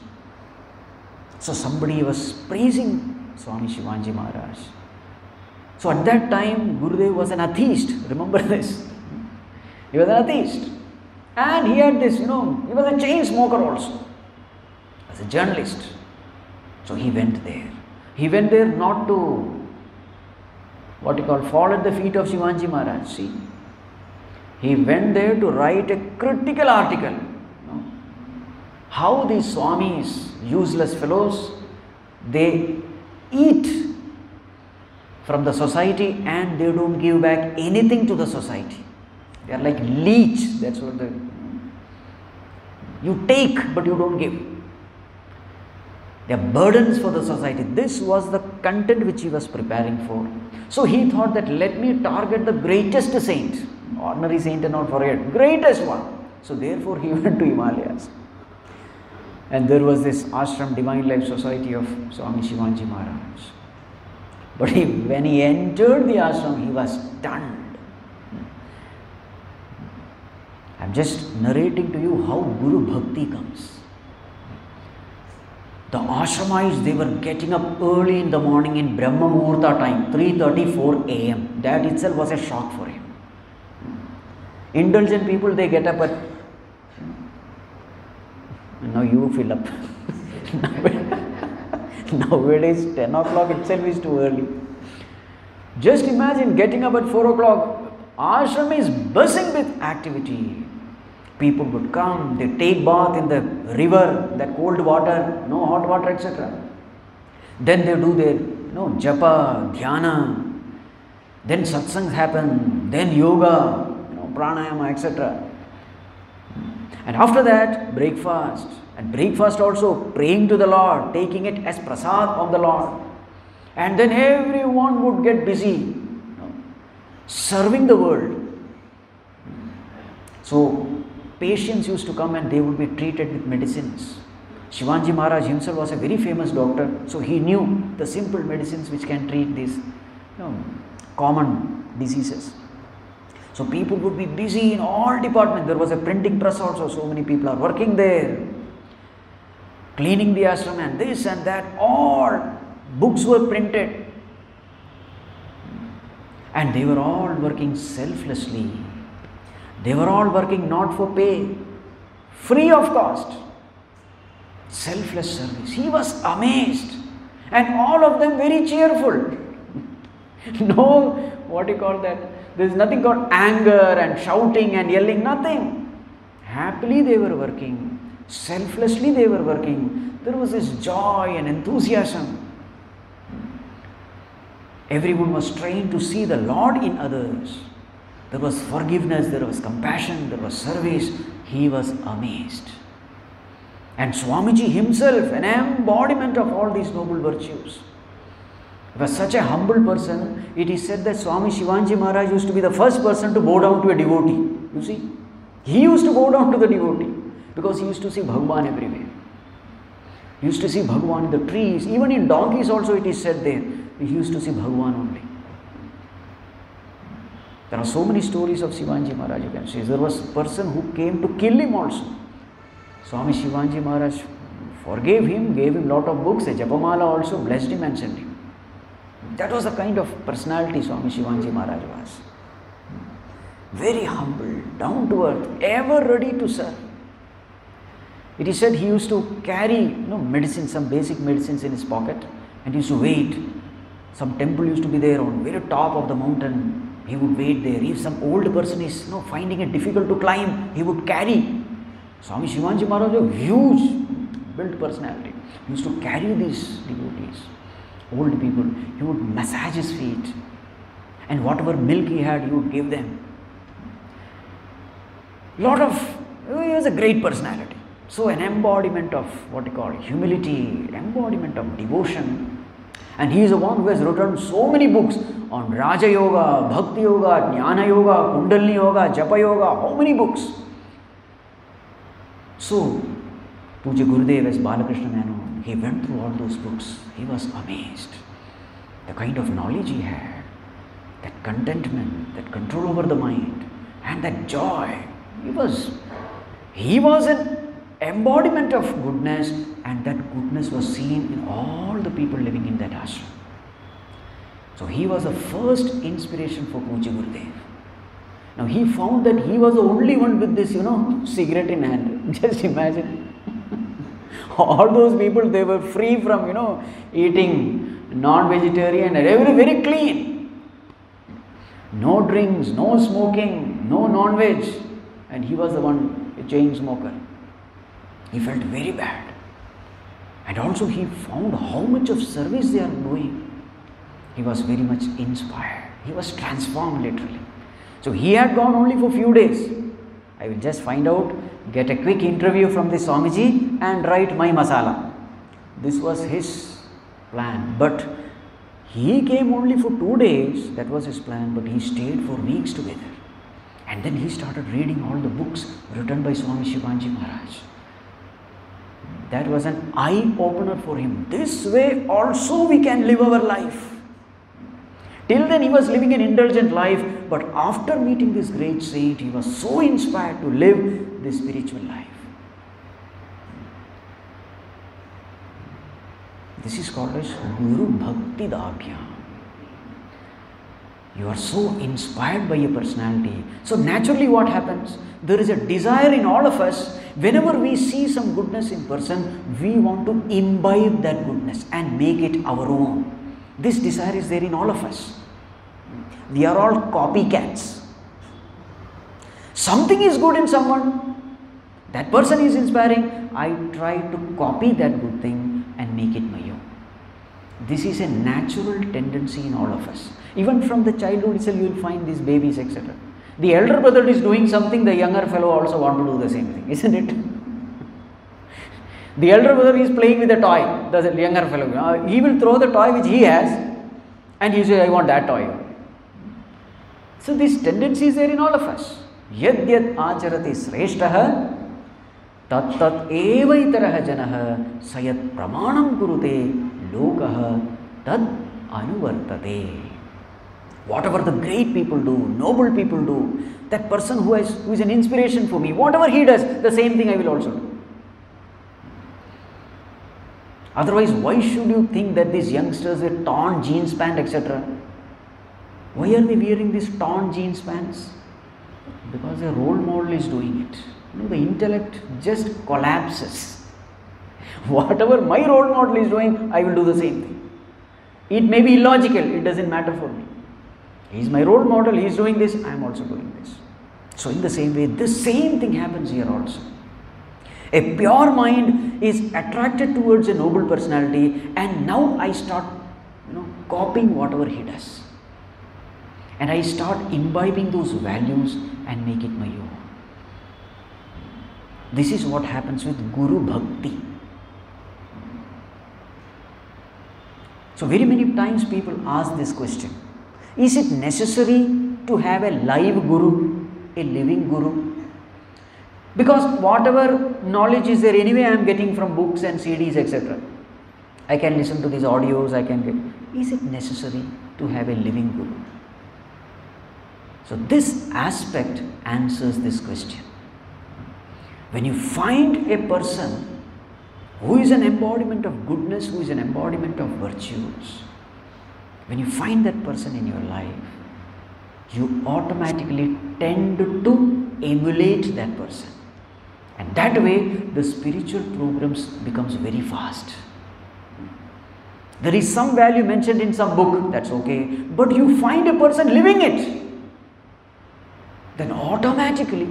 So somebody was praising Swami Shivanji Maharaj. So at that time, Gurudev was an atheist. Remember this? He was an atheist. And he had this, he was a chain smoker also, as a journalist. So he went there. He went there not to, fall at the feet of Shivanji Maharaj. See, he went there to write a critical article. How these Swamis, useless fellows, they eat from the society and they don't give back anything to the society. They are like leech. That's what you take but you don't give. They are burdens for the society. This was the content which he was preparing for. So he thought that let me target the greatest saint. Ordinary saint and not forget. Greatest one. So therefore he went to Himalayas. And there was this ashram, Divine Life Society of Swami Shivanji Maharaj. But when he entered the ashram, he was stunned. I am just narrating to you how Guru Bhakti comes. The ashramites, they were getting up early in the morning in Brahma Muhurta time, 3:34 a.m. that itself was a shock for him. Indulgent people, they get up at, now you fill up. Nowadays 10 o'clock itself is too early. Just imagine getting up at 4 o'clock. Ashram is buzzing with activity. People would come, they take bath in the river, that cold water, no hot water, etc. Then they do their japa, dhyana. Then satsangs happen, then yoga, pranayama, etc. And after that, breakfast. And breakfast also praying to the Lord, taking it as prasad of the Lord. And then everyone would get busy serving the world. So patients used to come and they would be treated with medicines. Shivanji Maharaj himself was a very famous doctor, so he knew the simple medicines which can treat these common diseases. So people would be busy in all departments. There was a printing press also, so many people are working there, cleaning the ashram and this and that, all books were printed. And they were all working selflessly. They were all working not for pay, free of cost. Selfless service. He was amazed. And all of them very cheerful. No, what do you call that? There is nothing called anger and shouting and yelling, nothing. Happily they were working. Selflessly they were working. There was this joy and enthusiasm. Everyone was trained to see the Lord in others. There was forgiveness, there was compassion, there was service. He was amazed. And Swamiji himself, an embodiment of all these noble virtues. He was such a humble person. It is said that Swami Shivanji Maharaj used to be the first person to bow down to a devotee. You see, he used to bow down to the devotee because he used to see Bhagwan everywhere. He used to see Bhagwan in the trees. Even in donkeys also it is said there. He used to see Bhagwan only. There are so many stories of Shivanji Maharaj, you can see. There was a person who came to kill him also. Swami Shivanji Maharaj forgave him, gave him lot of books, a Japamala also, blessed him and sent him. That was the kind of personality Swami Shivanji Maharaj was. Very humble, down to earth, ever ready to serve. It is said he used to carry medicine, some basic medicines in his pocket, and he used to wait. Some temple used to be there on very top of the mountain. He would wait there. If some old person is finding it difficult to climb, he would carry. Swami Shivanji Maharaj was a huge built personality. He used to carry these devotees, old people. He would massage his feet, and whatever milk he had, he would give them. He was a great personality. So an embodiment of what you call humility, embodiment of devotion. And he is the one who has written so many books on Raja Yoga, Bhakti Yoga, Jnana Yoga, Kundalini Yoga, Japa Yoga, how many books? So, Pūjya Gurudev as Balakrishna Menu, he went through all those books. He was amazed. The kind of knowledge he had, that contentment, that control over the mind, and that joy. He was an embodiment of goodness, and that goodness was seen in all the people living in that ashram. So he was the first inspiration for Pūjya Gurudev. Now he found that he was the only one with this, cigarette in hand. Just imagine. All those people, they were free from, eating non-vegetarian and very clean. No drinks, no smoking, no non-veg. And he was the one, a chain smoker. He felt very bad. And also he found how much of service they are doing. He was very much inspired. He was transformed literally. So he had gone only for few days. I will just find out, get a quick interview from the Swamiji and write my masala. This was his plan. But he came only for 2 days. That was his plan. But he stayed for weeks together. And then he started reading all the books written by Swami Shivanji Maharaj. That was an eye-opener for him. This way also we can live our life. Till then he was living an indulgent life, but after meeting this great saint, he was so inspired to live this spiritual life. This is called as Gurubhakti. You are so inspired by a personality. So naturally what happens? There is a desire in all of us. Whenever we see some goodness in person, we want to imbibe that goodness and make it our own. This desire is there in all of us. We are all copycats. Something is good in someone, that person is inspiring, I try to copy that good thing and make it my own. This is a natural tendency in all of us. Even from the childhood itself, you will find these babies, etc. The elder brother is doing something, the younger fellow also want to do the same thing, isn't it? The elder brother is playing with a toy, the younger fellow, he will throw the toy which he has and he says, I want that toy. So this tendency is there in all of us. Yad yad acharati sreshtaha tat tat eva itaraha janaha sayat pramanam kurute lokaha tad anuvartate. Whatever the great people do, noble people do, that person who is an inspiration for me, whatever he does, the same thing I will also do. Otherwise, why should you think that these youngsters with torn jeans pant, etc.? Why are they wearing these torn jeans pants? Because their role model is doing it. You know, the intellect just collapses. Whatever my role model is doing, I will do the same thing. It may be illogical, it doesn't matter for me. He is my role model, he is doing this, I am also doing this. So in the same way, the same thing happens here also. A pure mind is attracted towards a noble personality, and now I start, copying whatever he does. And I start imbibing those values and make it my own. This is what happens with Guru Bhakti. So very many times people ask this question. Is it necessary to have a live Guru, a living Guru? Because whatever knowledge is there anyway I am getting from books and CDs, etc. I can listen to these audios, I can get. Is it necessary to have a living Guru? So this aspect answers this question. When you find a person who is an embodiment of goodness, who is an embodiment of virtues, when you find that person in your life, you automatically tend to emulate that person. And that way, the spiritual programs becomes very fast. There is some value mentioned in some book, that's okay, but you find a person living it, then automatically,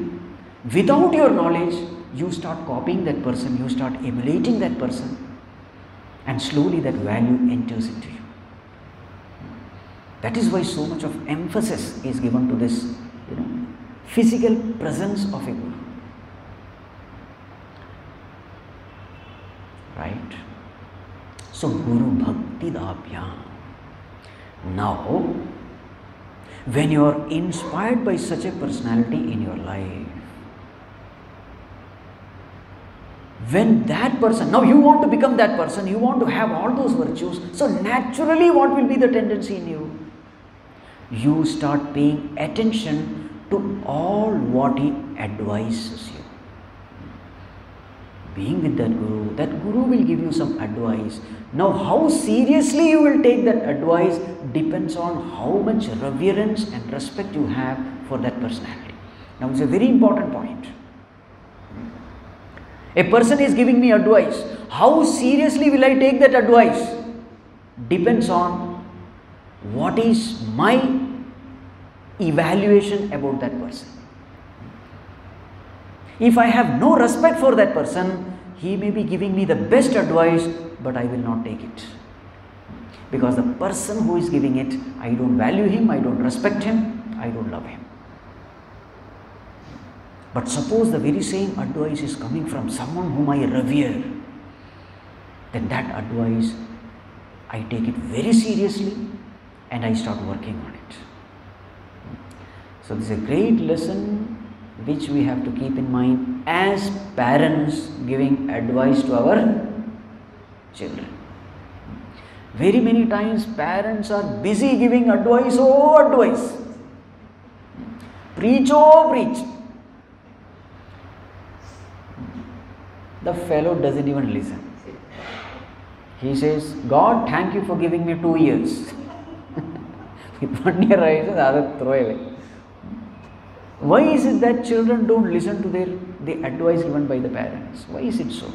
without your knowledge, you start copying that person, you start emulating that person, and slowly that value enters into you. That is why so much of emphasis is given to this, physical presence of a Guru. Right? So, Guru Bhakti Dabhyam. Now, when you are inspired by such a personality in your life, when that person, now you want to become that person, you want to have all those virtues, so naturally what will be the tendency in you? You start paying attention to all what he advises you. Being with that Guru will give you some advice. Now how seriously you will take that advice depends on how much reverence and respect you have for that personality. Now it's a very important point. A person is giving me advice. How seriously will I take that advice? Depends on what is my evaluation about that person. If I have no respect for that person, he may be giving me the best advice, but I will not take it. Because the person who is giving it, I don't value him, I don't respect him, I don't love him. But suppose the very same advice is coming from someone whom I revere, then that advice, I take it very seriously and I start working on it. So this is a great lesson which we have to keep in mind as parents giving advice to our children. Very many times parents are busy giving advice, advice. Preach, preach. The fellow doesn't even listen. He says, God, thank you for giving me 2 years. With 1 year arises, the other throw away. Why is it that children don't listen to the advice given by the parents? Why is it so?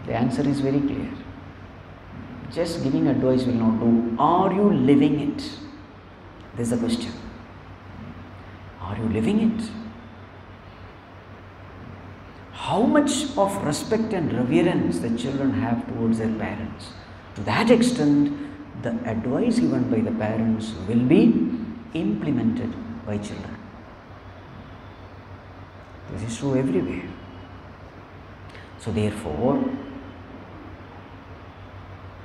The answer is very clear. Just giving advice will not do. Are you living it? This is the question. Are you living it? How much of respect and reverence the children have towards their parents? To that extent, the advice given by the parents will be implemented by children. This is true everywhere. So therefore,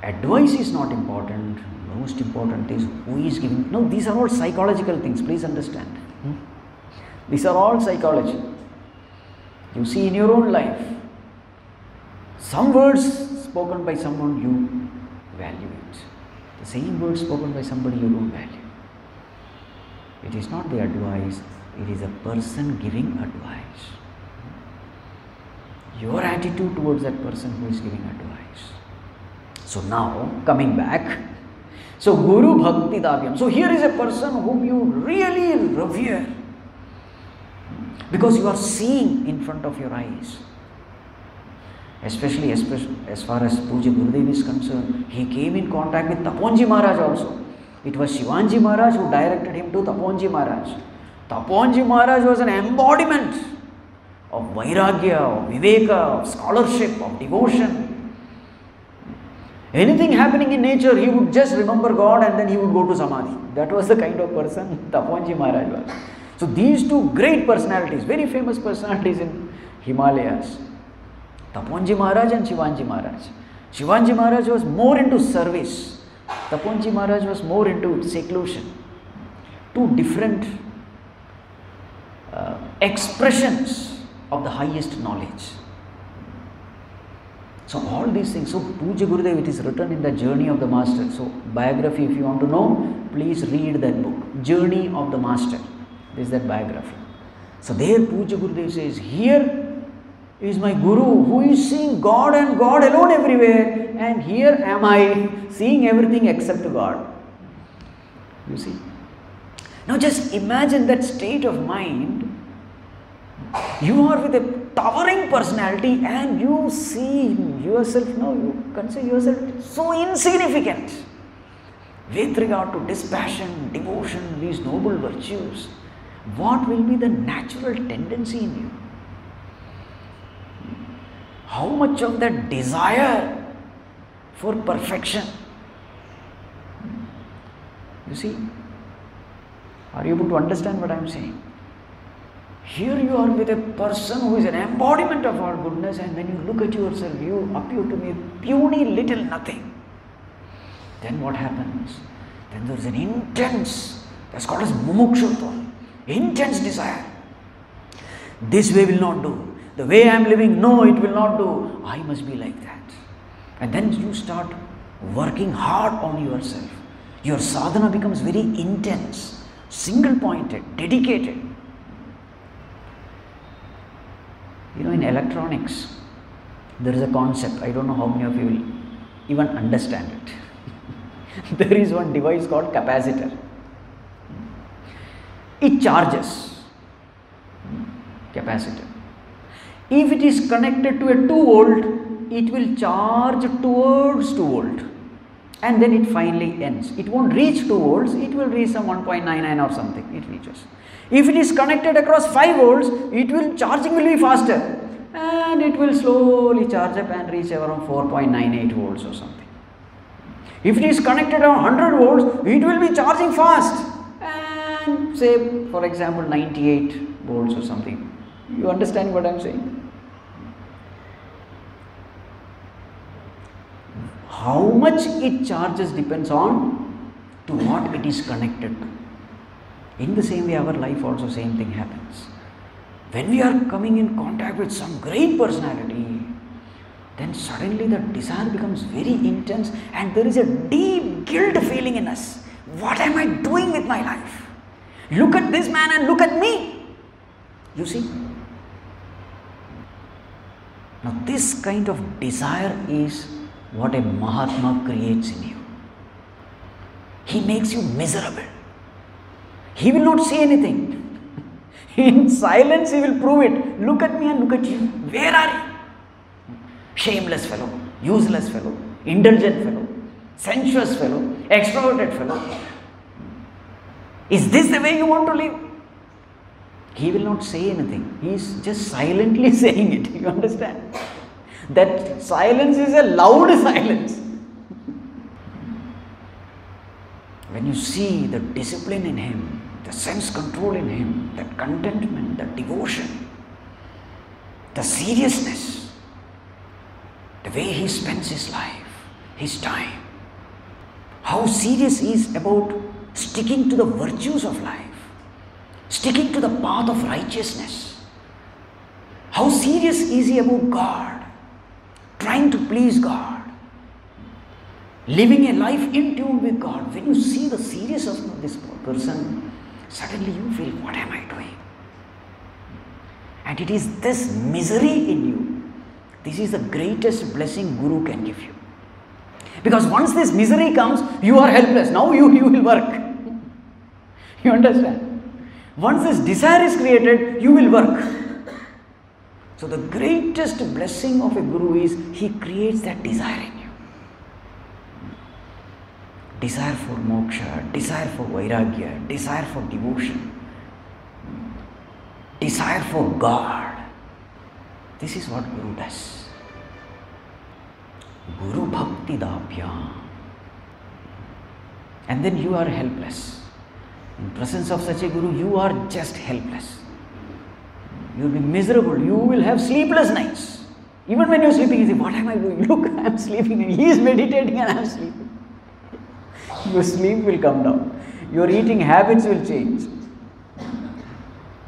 advice is not important. Most important is who is giving. No, these are all psychological things. Please understand. These are all psychology. You see in your own life, some words spoken by someone you value it. The same words spoken by somebody you don't value. It is not the advice, it is a person giving advice. Your attitude towards that person who is giving advice. So now, coming back, so Guru Bhakti Davyam. So here is a person whom you really revere because you are seeing in front of your eyes. Especially as far as Pūjya Gurudev is concerned, he came in contact with Taponji Maharaj also. It was Shivanji Maharaj who directed him to Taponji Maharaj. Taponji Maharaj was an embodiment of Vairagya, of Viveka, of scholarship, of devotion. Anything happening in nature, he would just remember God and then he would go to Samadhi. That was the kind of person Taponji Maharaj was. So these two great personalities, very famous personalities in Himalayas, Taponji Maharaj and Shivanji Maharaj. Shivanji Maharaj was more into service. Taponji Maharaj was more into seclusion. Two different expressions of the highest knowledge. So all these things, so Pūjya Gurudev, it is written in the Journey of the Master. So biography, if you want to know, please read that book, Journey of the Master. This is that biography. So there Pūjya Gurudev says, here is my Guru who is seeing God and God alone everywhere, and here am I seeing everything except God. You see? Now just imagine that state of mind. You are with a towering personality and you see yourself, you consider yourself so insignificant with regard to dispassion, devotion, these noble virtues. What will be the natural tendency in you? How much of that desire for perfection? You see? Are you able to understand what I am saying? Here you are with a person who is an embodiment of all goodness, and when you look at yourself, you appear to be puny little nothing. Then what happens? Then there is an intense, that's called as mumukshutva, intense desire. This way will not do. The way I am living, no, it will not do. I must be like that. And then you start working hard on yourself. Your sadhana becomes very intense, single-pointed, dedicated. You know, in electronics, there is a concept. I don't know how many of you will even understand it. There is one device called capacitor. It charges. Capacitor. If it is connected to a 2 volt, it will charge towards 2 volt. And then it finally ends. It won't reach 2 volts, it will reach some 1.99 or something. It reaches. If it is connected across 5 volts, charging will be faster, and it will slowly charge up and reach around 4.98 volts or something. If it is connected around 100 volts, it will be charging fast and say, for example, 98 volts or something. You understand what I am saying? How much it charges depends on to what it is connected to. In the same way, our life also same thing happens. When we are coming in contact with some great personality, then suddenly the desire becomes very intense and there is a deep guilt feeling in us. What am I doing with my life? Look at this man and look at me. You see? Now this kind of desire is what a Mahatma creates in you. he makes you miserable. He will not say anything. In silence he will prove it. Look at me and look at you. Where are you? Shameless fellow, useless fellow, indulgent fellow, sensuous fellow, extroverted fellow. Is this the way you want to live? He will not say anything. He is just silently saying it. You understand? That silence is a loud silence. When you see the discipline in him, the sense control in him, that contentment, the devotion, the seriousness, the way he spends his life, his time, how serious he is about sticking to the virtues of life, sticking to the path of righteousness. How serious is he about God, trying to please God, living a life in tune with God. When you see the seriousness of this person, suddenly you feel, what am I doing? And it is this misery in you. This is the greatest blessing Guru can give you. Because once this misery comes, you are helpless. Now you will work. You understand? Once this desire is created, you will work. So the greatest blessing of a Guru is he creates that desire in you. Desire for moksha, desire for vairagya, desire for devotion, desire for God. This is what Guru does. Gurubhakti dabhyam. And then you are helpless. In presence of such a Guru, you are just helpless. You will be miserable. You will have sleepless nights. Even when you are sleeping, you say, what am I doing? Look, I am sleeping and he is meditating and I am sleeping. Your sleep will come down. Your eating habits will change.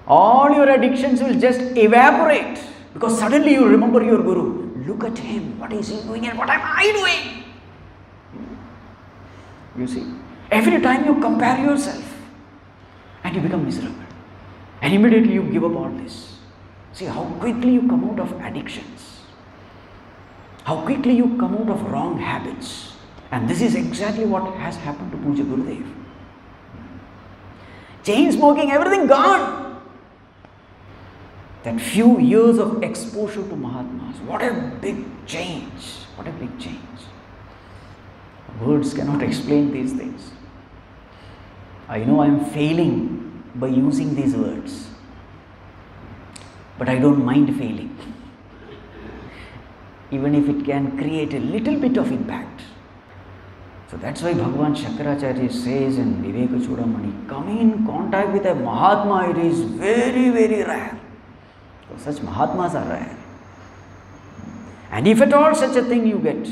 All your addictions will just evaporate. Because suddenly you remember your Guru. Look at him. What is he doing and what am I doing? You see, every time you compare yourself and you become miserable. And immediately you give up all this. See how quickly you come out of addictions. How quickly you come out of wrong habits. And this is exactly what has happened to Pūjya Gurudev. Chain smoking, everything gone. That few years of exposure to Mahatmas, what a big change. What a big change. Words cannot explain these things. I know I am failing by using these words, but I don't mind failing, even if it can create a little bit of impact. So that's why Bhagavan Shankaracharya says in Viveka Chudamani, coming in contact with a Mahatma, it is very, very rare. So such Mahatmas are rare. And if at all such a thing you get,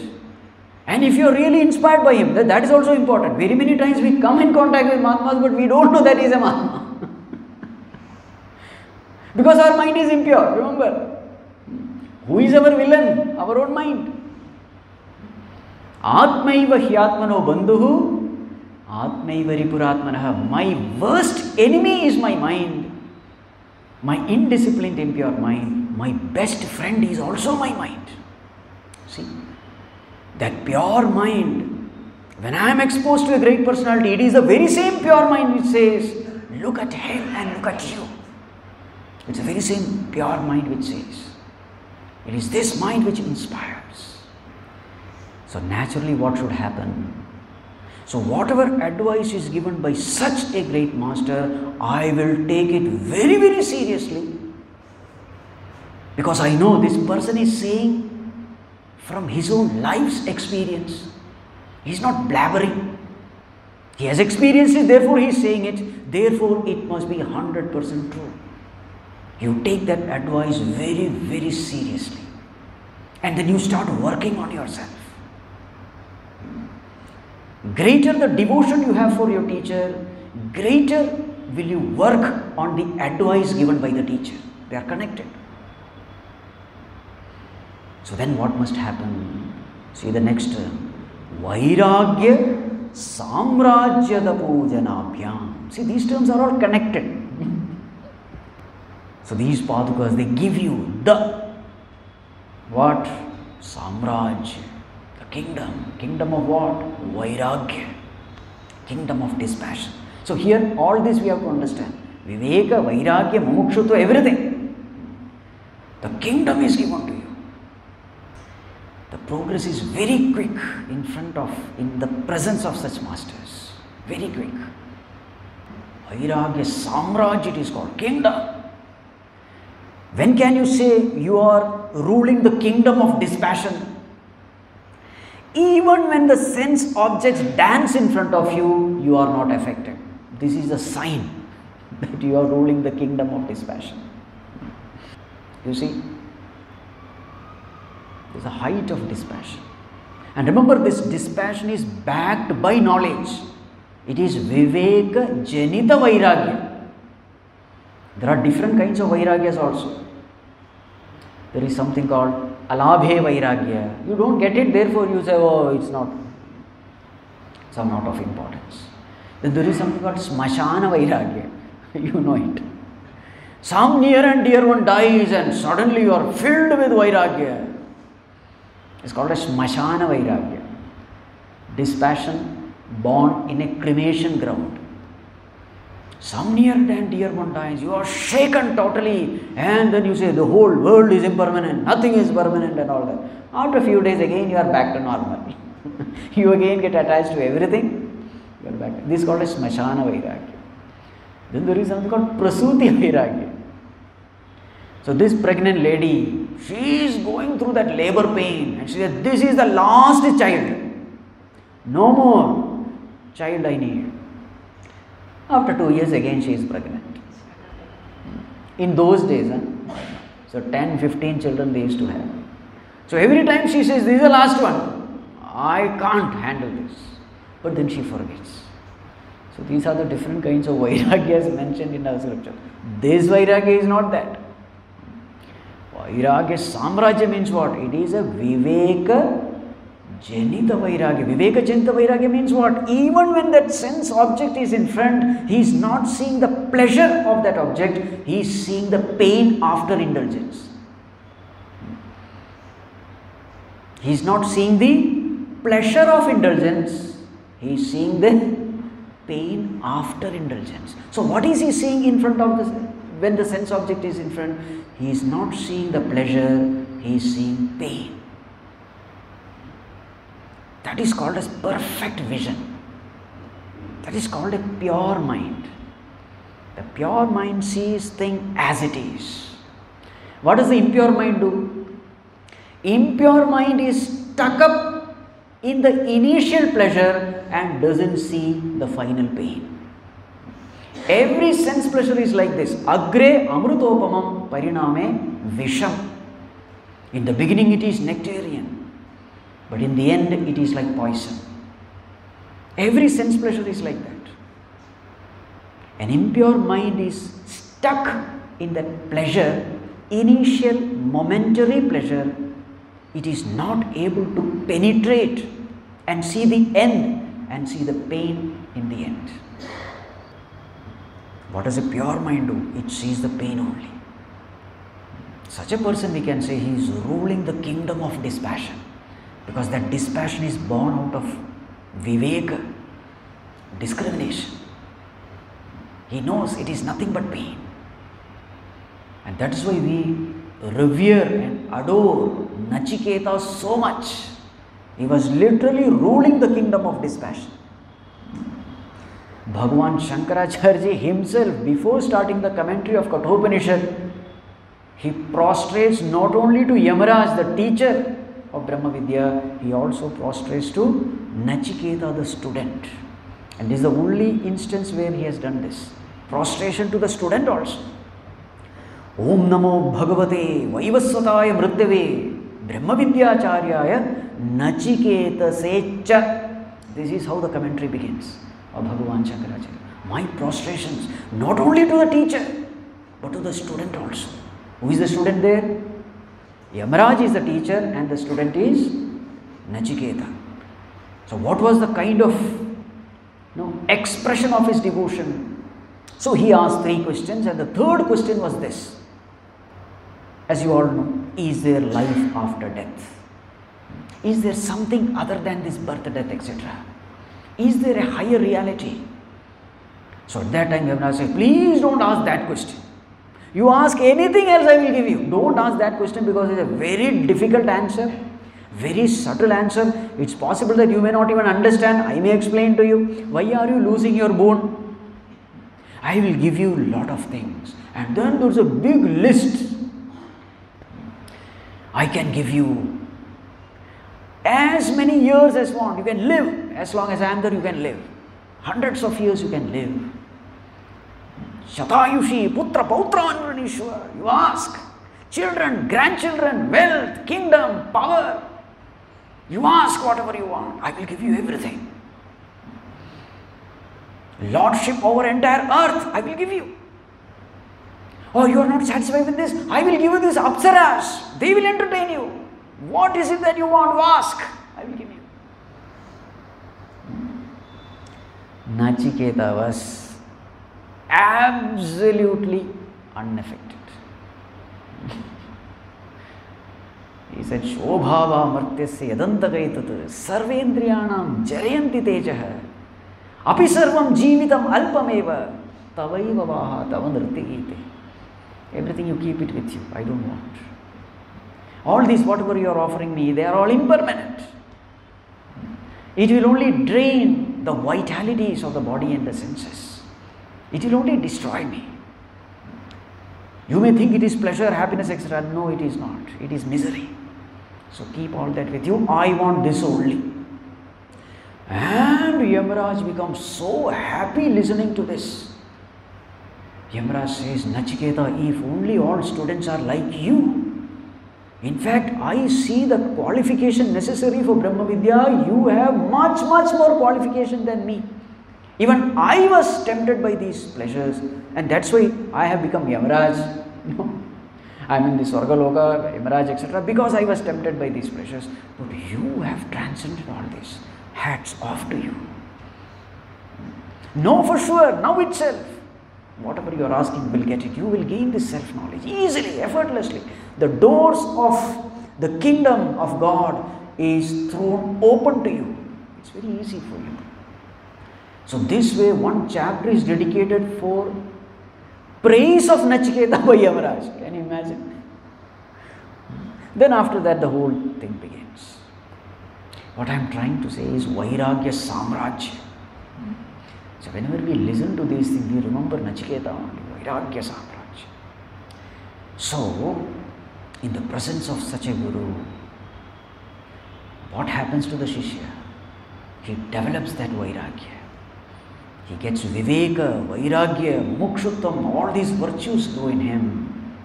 and if you are really inspired by him, that is also important. Very many times we come in contact with Mahatmas, but we don't know that he is a Mahatma. Because our mind is impure, remember. Who is our villain? Our own mind. Atmaiva hyatmano bandhuhu, atmaiva ripuratmanaha. My worst enemy is my mind. My indisciplined, impure mind. My best friend is also my mind. See, that pure mind, when I am exposed to a great personality, it is the very same pure mind which says, look at him and look at you. It's the very same pure mind which says, it is this mind which inspires. So naturally what should happen? So whatever advice is given by such a great master, I will take it very, very seriously. Because I know this person is saying from his own life's experience. He is not blabbering. He has experienced it, therefore he is saying it. Therefore it must be 100% true. You take that advice very, very seriously. And then you start working on yourself. Greater the devotion you have for your teacher, greater will you work on the advice given by the teacher. They are connected. So then what must happen? See the next term. Vairagya samrajyada pujanabhyam. See, these terms are all connected. So these Padukas, they give you the what? Samrajya. The kingdom. Kingdom of what? Vairagya. Kingdom of dispassion. So here all this we have to understand. Viveka, Vairagya, Mumukshutva, everything. The kingdom is given to you. The progress is very quick in the presence of such masters. Very quick. Vairagya, Samraj it is called, kingdom. When can you say you are ruling the kingdom of dispassion? Even when the sense objects dance in front of you, you are not affected. This is a sign that you are ruling the kingdom of dispassion. You see, there is a height of dispassion. And remember, this dispassion is backed by knowledge. It is Viveka Janita Vairagya. There are different kinds of Vairagyas also. There is something called Alabhe Vairagya. You don't get it, therefore you say, oh, it's not of importance. Then there is something called Smashana Vairagya. You know it. Some near and dear one dies and suddenly you are filled with Vairagya. It's called a Smashana Vairagya. Dispassion born in a cremation ground. Some near and dear one dies, you are shaken totally, and then you say the whole world is impermanent, nothing is permanent and all that. After a few days again you are back to normal. You again get attached to everything, you are back. This is called a Smashana Vairagya. Then there is something called Prasuti Vairagya. So this pregnant lady, she is going through that labor pain and she said, this is the last child. No more child I need. After 2 years again she is pregnant. In those days, so 10, 15 children they used to have. So every time she says, this is the last one, I can't handle this. But then she forgets. So these are the different kinds of Vairagyas mentioned in our scripture. This Vairagya is not that. Vairagya Samrajya means what? It is a Viveka Janita Vairagya. Viveka Janita Vairagya means what? Even when that sense object is in front, he is not seeing the pleasure of that object, he is seeing the pain after indulgence. He is not seeing the pleasure of indulgence, he is seeing the pain after indulgence. So what is he seeing in front of this? When the sense object is in front, he is not seeing the pleasure, he is seeing pain. That is called as perfect vision. That is called a pure mind. The pure mind sees things as it is. What does the impure mind do? Impure mind is stuck up in the initial pleasure and doesn't see the final pain. Every sense pleasure is like this. Agre amrutopamam pariname visham. In the beginning it is nectarian. But in the end, it is like poison. Every sense pleasure is like that. An impure mind is stuck in that pleasure, initial momentary pleasure. It is not able to penetrate and see the end and see the pain in the end. What does a pure mind do? It sees the pain only. Such a person, we can say, he is ruling the kingdom of dispassion. Because that dispassion is born out of viveka, discrimination. He knows it is nothing but pain. And that is why we revere and adore Nachiketa so much. He was literally ruling the kingdom of dispassion. Bhagavan Shankaracharya himself, before starting the commentary of Kathopanishad, he prostrates not only to Yamaraj, the teacher of Brahma Vidya, he also prostrates to Nachiketa, the student. And this is the only instance where he has done this. Prostration to the student also. Om Namo Bhagavate Vaivasvataya Mrityave Brahma Vidyacharyaya Nachiketa Secha. This is how the commentary begins of Bhagavan Shankaracharya. My prostrations not only to the teacher but to the student also. Who is the student there? Yamaraj is the teacher and the student is Nachiketa. So what was the kind of expression of his devotion? So he asked 3 questions, and the third question was this. As you all know, is there life after death? Is there something other than this birth, death, etc.? Is there a higher reality? So at that time Yamaraj says, please don't ask that question. You ask anything else, I will give you. Don't ask that question because it's a very difficult answer, very subtle answer. It's possible that you may not even understand. I may explain to you. Why are you losing your bone? I will give you a lot of things. And then there's a big list. I can give you as many years as you want. You can live. As long as I am there, you can live. Hundreds of years you can live. Shatayushi, Putra, Pautra, Anvranishwar. You ask. Children, grandchildren, wealth, kingdom, power. You ask whatever you want. I will give you everything. Lordship over entire earth, I will give you. Oh, you are not satisfied with this? I will give you this apsaras. They will entertain you. What is it that you want? Ask. I will give you. Nachiketa was absolutely unaffected. He said, Shobhava martyasya yadantagaitat sarvendriyanam jarayanti tejah api sarvam jeevitam alpameva tavaiva vaha tavanritigite. Everything you keep it with you. I don't want. All this, whatever you are offering me, they are all impermanent. It will only drain the vitalities of the body and the senses. It will only destroy me. You may think it is pleasure, happiness, etc. No, it is not. It is misery. So keep all that with you. I want this only. And Yamaraj becomes so happy listening to this. Yamaraj says, Nachiketa, if only all students are like you. In fact, I see the qualification necessary for Brahma Vidya. You have much more qualification than me. Even I was tempted by these pleasures, and that's why I have become Yamaraj. I am in the Swargaloka, Yamaraj, etc. because I was tempted by these pleasures. But you have transcended all this. Hats off to you. Know for sure, now itself. Whatever you are asking, will get it. You will gain this self-knowledge easily, effortlessly. The doors of the kingdom of God is thrown open to you. It's very easy for you. So this way, one chapter is dedicated for praise of Nachiketa by Yamaraj. Can you imagine? Then after that, the whole thing begins. What I am trying to say is Vairagya Samrajya. So whenever we listen to these things, we remember Nachiketa only, Vairagya Samrajya. So, in the presence of such a Guru, what happens to the Shishya? He develops that Vairagya. He gets Viveka, Vairagya, Mukshuttam, all these virtues go in him.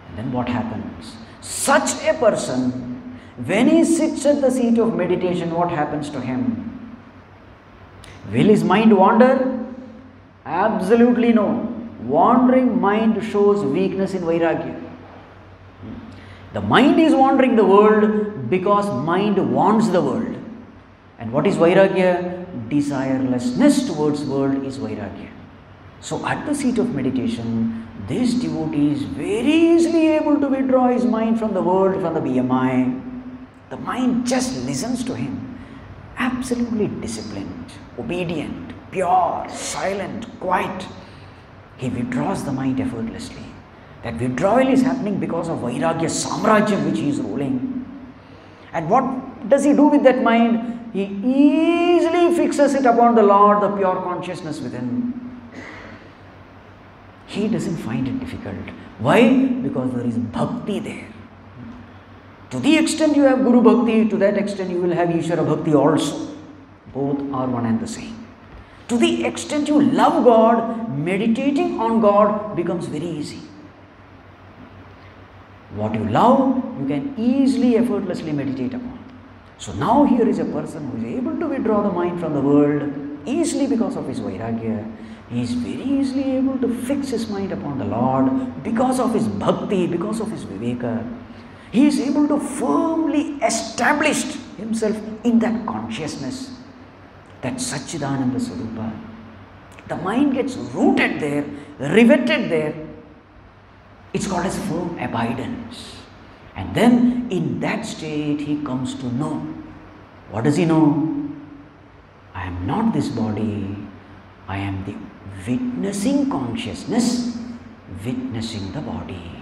And then what happens? Such a person, when he sits at the seat of meditation, what happens to him? Will his mind wander? Absolutely no. Wandering mind shows weakness in Vairagya. The mind is wandering the world because mind wants the world. And what is Vairagya? Desirelessness towards world is Vairagya. So at the seat of meditation, this devotee is very easily able to withdraw his mind from the world, from the BMI. The mind just listens to him. Absolutely disciplined, obedient, pure, silent, quiet. He withdraws the mind effortlessly. That withdrawal is happening because of Vairagya Samrajya which he is ruling. And what does he do with that mind? He easily fixes it upon the Lord, the pure consciousness within. He doesn't find it difficult. Why? Because there is bhakti there. To the extent you have Guru Bhakti, to that extent you will have Ishvara Bhakti also. Both are one and the same. To the extent you love God, meditating on God becomes very easy. What you love, you can easily, effortlessly meditate upon. So now here is a person who is able to withdraw the mind from the world easily because of his Vairagya. He is very easily able to fix his mind upon the Lord because of his Bhakti, because of his Viveka. He is able to firmly establish himself in that consciousness, that Satchidananda Swarupa. The mind gets rooted there, riveted there. It's called as firm abidance. And then in that state he comes to know. What does he know? I am not this body, I am the witnessing consciousness, witnessing the body.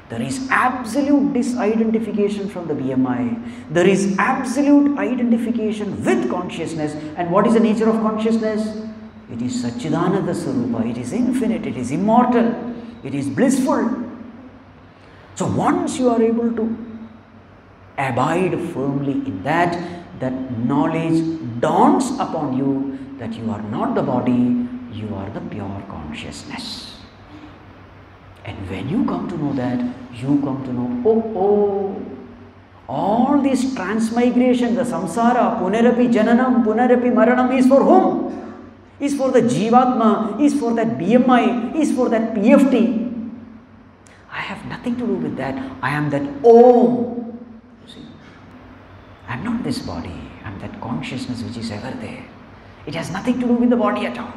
There is absolute disidentification from the BMI. There is absolute identification with consciousness. And what is the nature of consciousness? It is Satchidananda Sarupa. It is infinite. It is immortal. It is blissful. So once you are able to abide firmly in that, that knowledge dawns upon you that you are not the body, you are the pure consciousness. And when you come to know that, you come to know, all this transmigration, the samsara, punarapi jananam, punarapi maranam is for whom? Is for the jivatma, is for that BMI, is for that PFT. I have nothing to do with that. I am that Om. You see, I am not this body. I am that consciousness which is ever there. It has nothing to do with the body at all.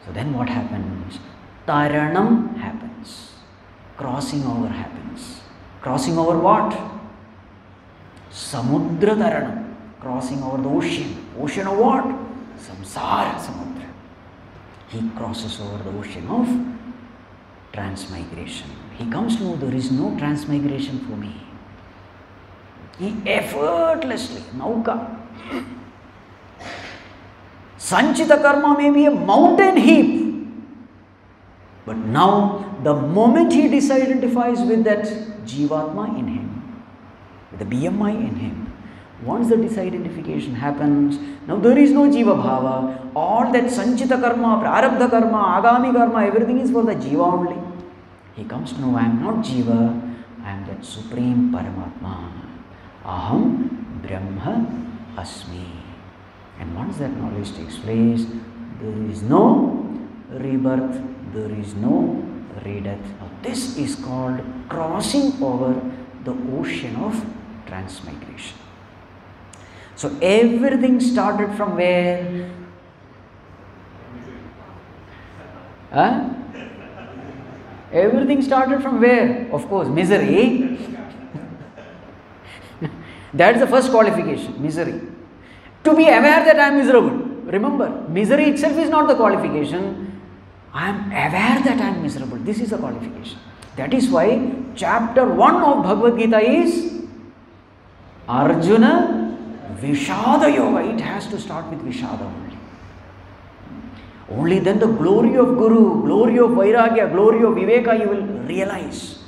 So then what happens? Taranam happens. Crossing over happens. Crossing over what? Samudra taranam. Crossing over the ocean. Ocean of what? Samsara samudra. He crosses over the ocean of transmigration. He comes to know there is no transmigration for me. He effortlessly, nauka. Sanchita karma may be a mountain heap. But now, the moment he disidentifies with that Jivatma in him, with the BMI in him, once the disidentification happens, now there is no Jiva Bhava. All that Sanchita karma, Prarabdha karma, Agami karma, everything is for the Jiva only. He comes to know I am not Jiva, I am that Supreme Paramatma. Aham Brahma Asmi. And once that knowledge takes place, there is no rebirth, there is no redeath. Now this is called crossing over the ocean of transmigration. So everything started from where? Everything started from where? Of course, misery. That is the first qualification, misery. To be aware that I am miserable. Remember, misery itself is not the qualification. I am aware that I am miserable. This is the qualification. That is why chapter 1 of Bhagavad Gītā is Arjuna Vishada Yoga. It has to start with Vishada only. Only then the glory of Guru, glory of Vairagya, glory of Viveka you will realize.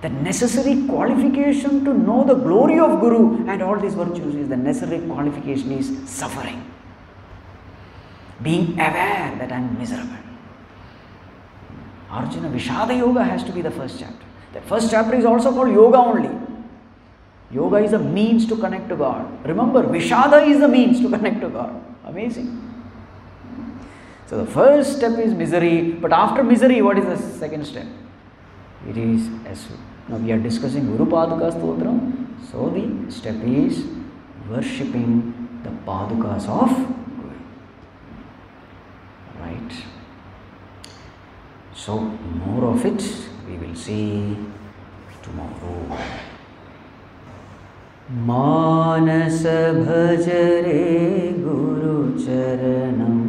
The necessary qualification to know the glory of Guru and all these virtues is the necessary qualification is suffering. Being aware that I am miserable. Arjuna Vishada Yoga has to be the first chapter. That first chapter is also called Yoga only. Yoga is a means to connect to God. Remember, Vishada is the means to connect to God. Amazing. So the first step is misery, but after misery, what is the second step? It is, as now we are discussing Paduka Stotram, so the step is worshipping the Padukas of Guru. Right? So more of it we will see tomorrow. Manas bhajare Guru Charanam.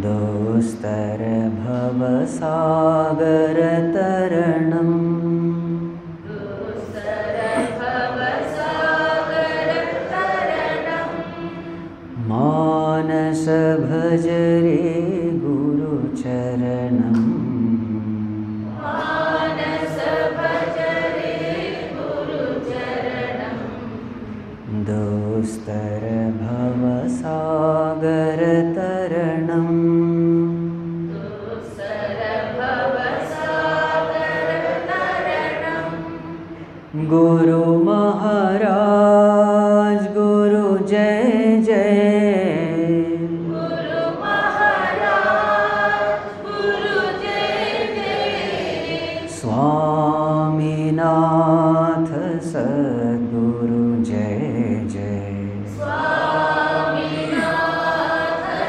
Dostar bhava sagar taranam. Dostar bhava sagar taranam. Manas bhajare Guru Charanam. Manas bhajare Guru Charanam. Dostar bhava sagar taranam. Guru Maharaj, Guru Jai Jai. Guru Maharaj, Guru Jai Jai. Swami Nath Sadguru Jai Jai. Swami Nath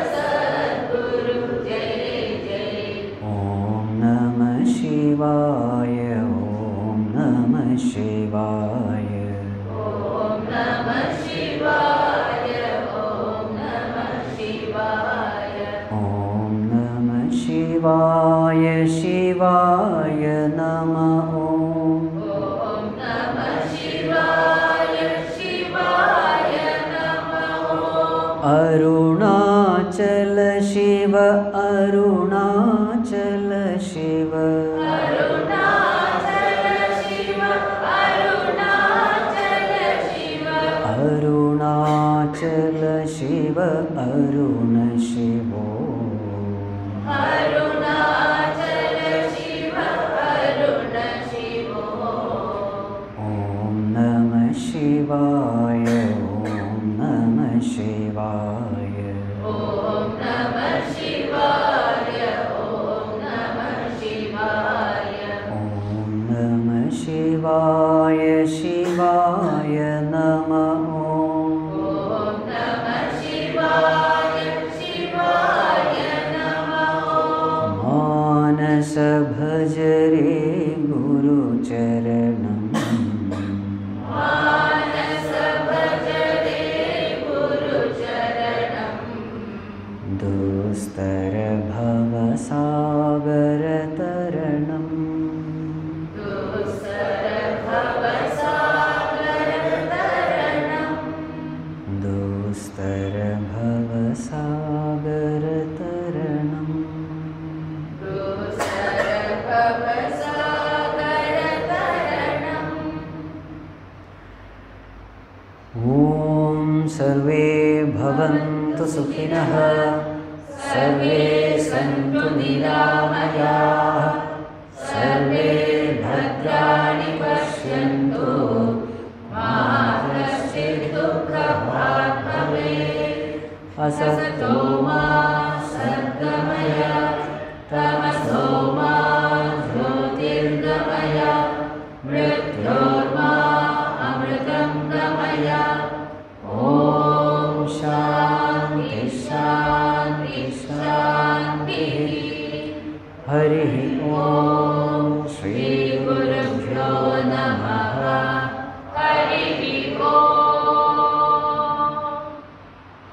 Shivaya Shivaya Nama Om. Om Namah Shivaya Shivaya Nama Om. Arunachala Shiva Arunachala Shiva. Arunachala Shiva Arunachala Shiva. Arunachala Shiva Aruna Shivo. Arunachala Shiva Aruna Shivo. Om Namah Shivaya Om Namah Shivaya. Om Namah Shivaya Om Namah Shivaya. Om Namah Shivaya Shivaya Nama Om. Om Namah Shivaya Shivaya Nama Om. Manasa Bhajare Guru Charanam. Manasa Bhajare Guru Charanam. Dostara Bhava Sagara Taranam. Dusara Bhavasagar Taranam. Dostara Bhava Sagara Taranam. Dusara Bhavasagar Taranam. Om Sarve Bhavantu Sukhinah. Sarve Santu Niramayah. Sarve Bhadrani Pashyantu. Ma Kaschid Dukkha Bhag Bhavet. Asato Ma Sadgamaya. Tamaso Ma Jyotirgamaya. Mrityorma Amritam Gamaya. Om Shanti Shanti Shanti. Hari Om.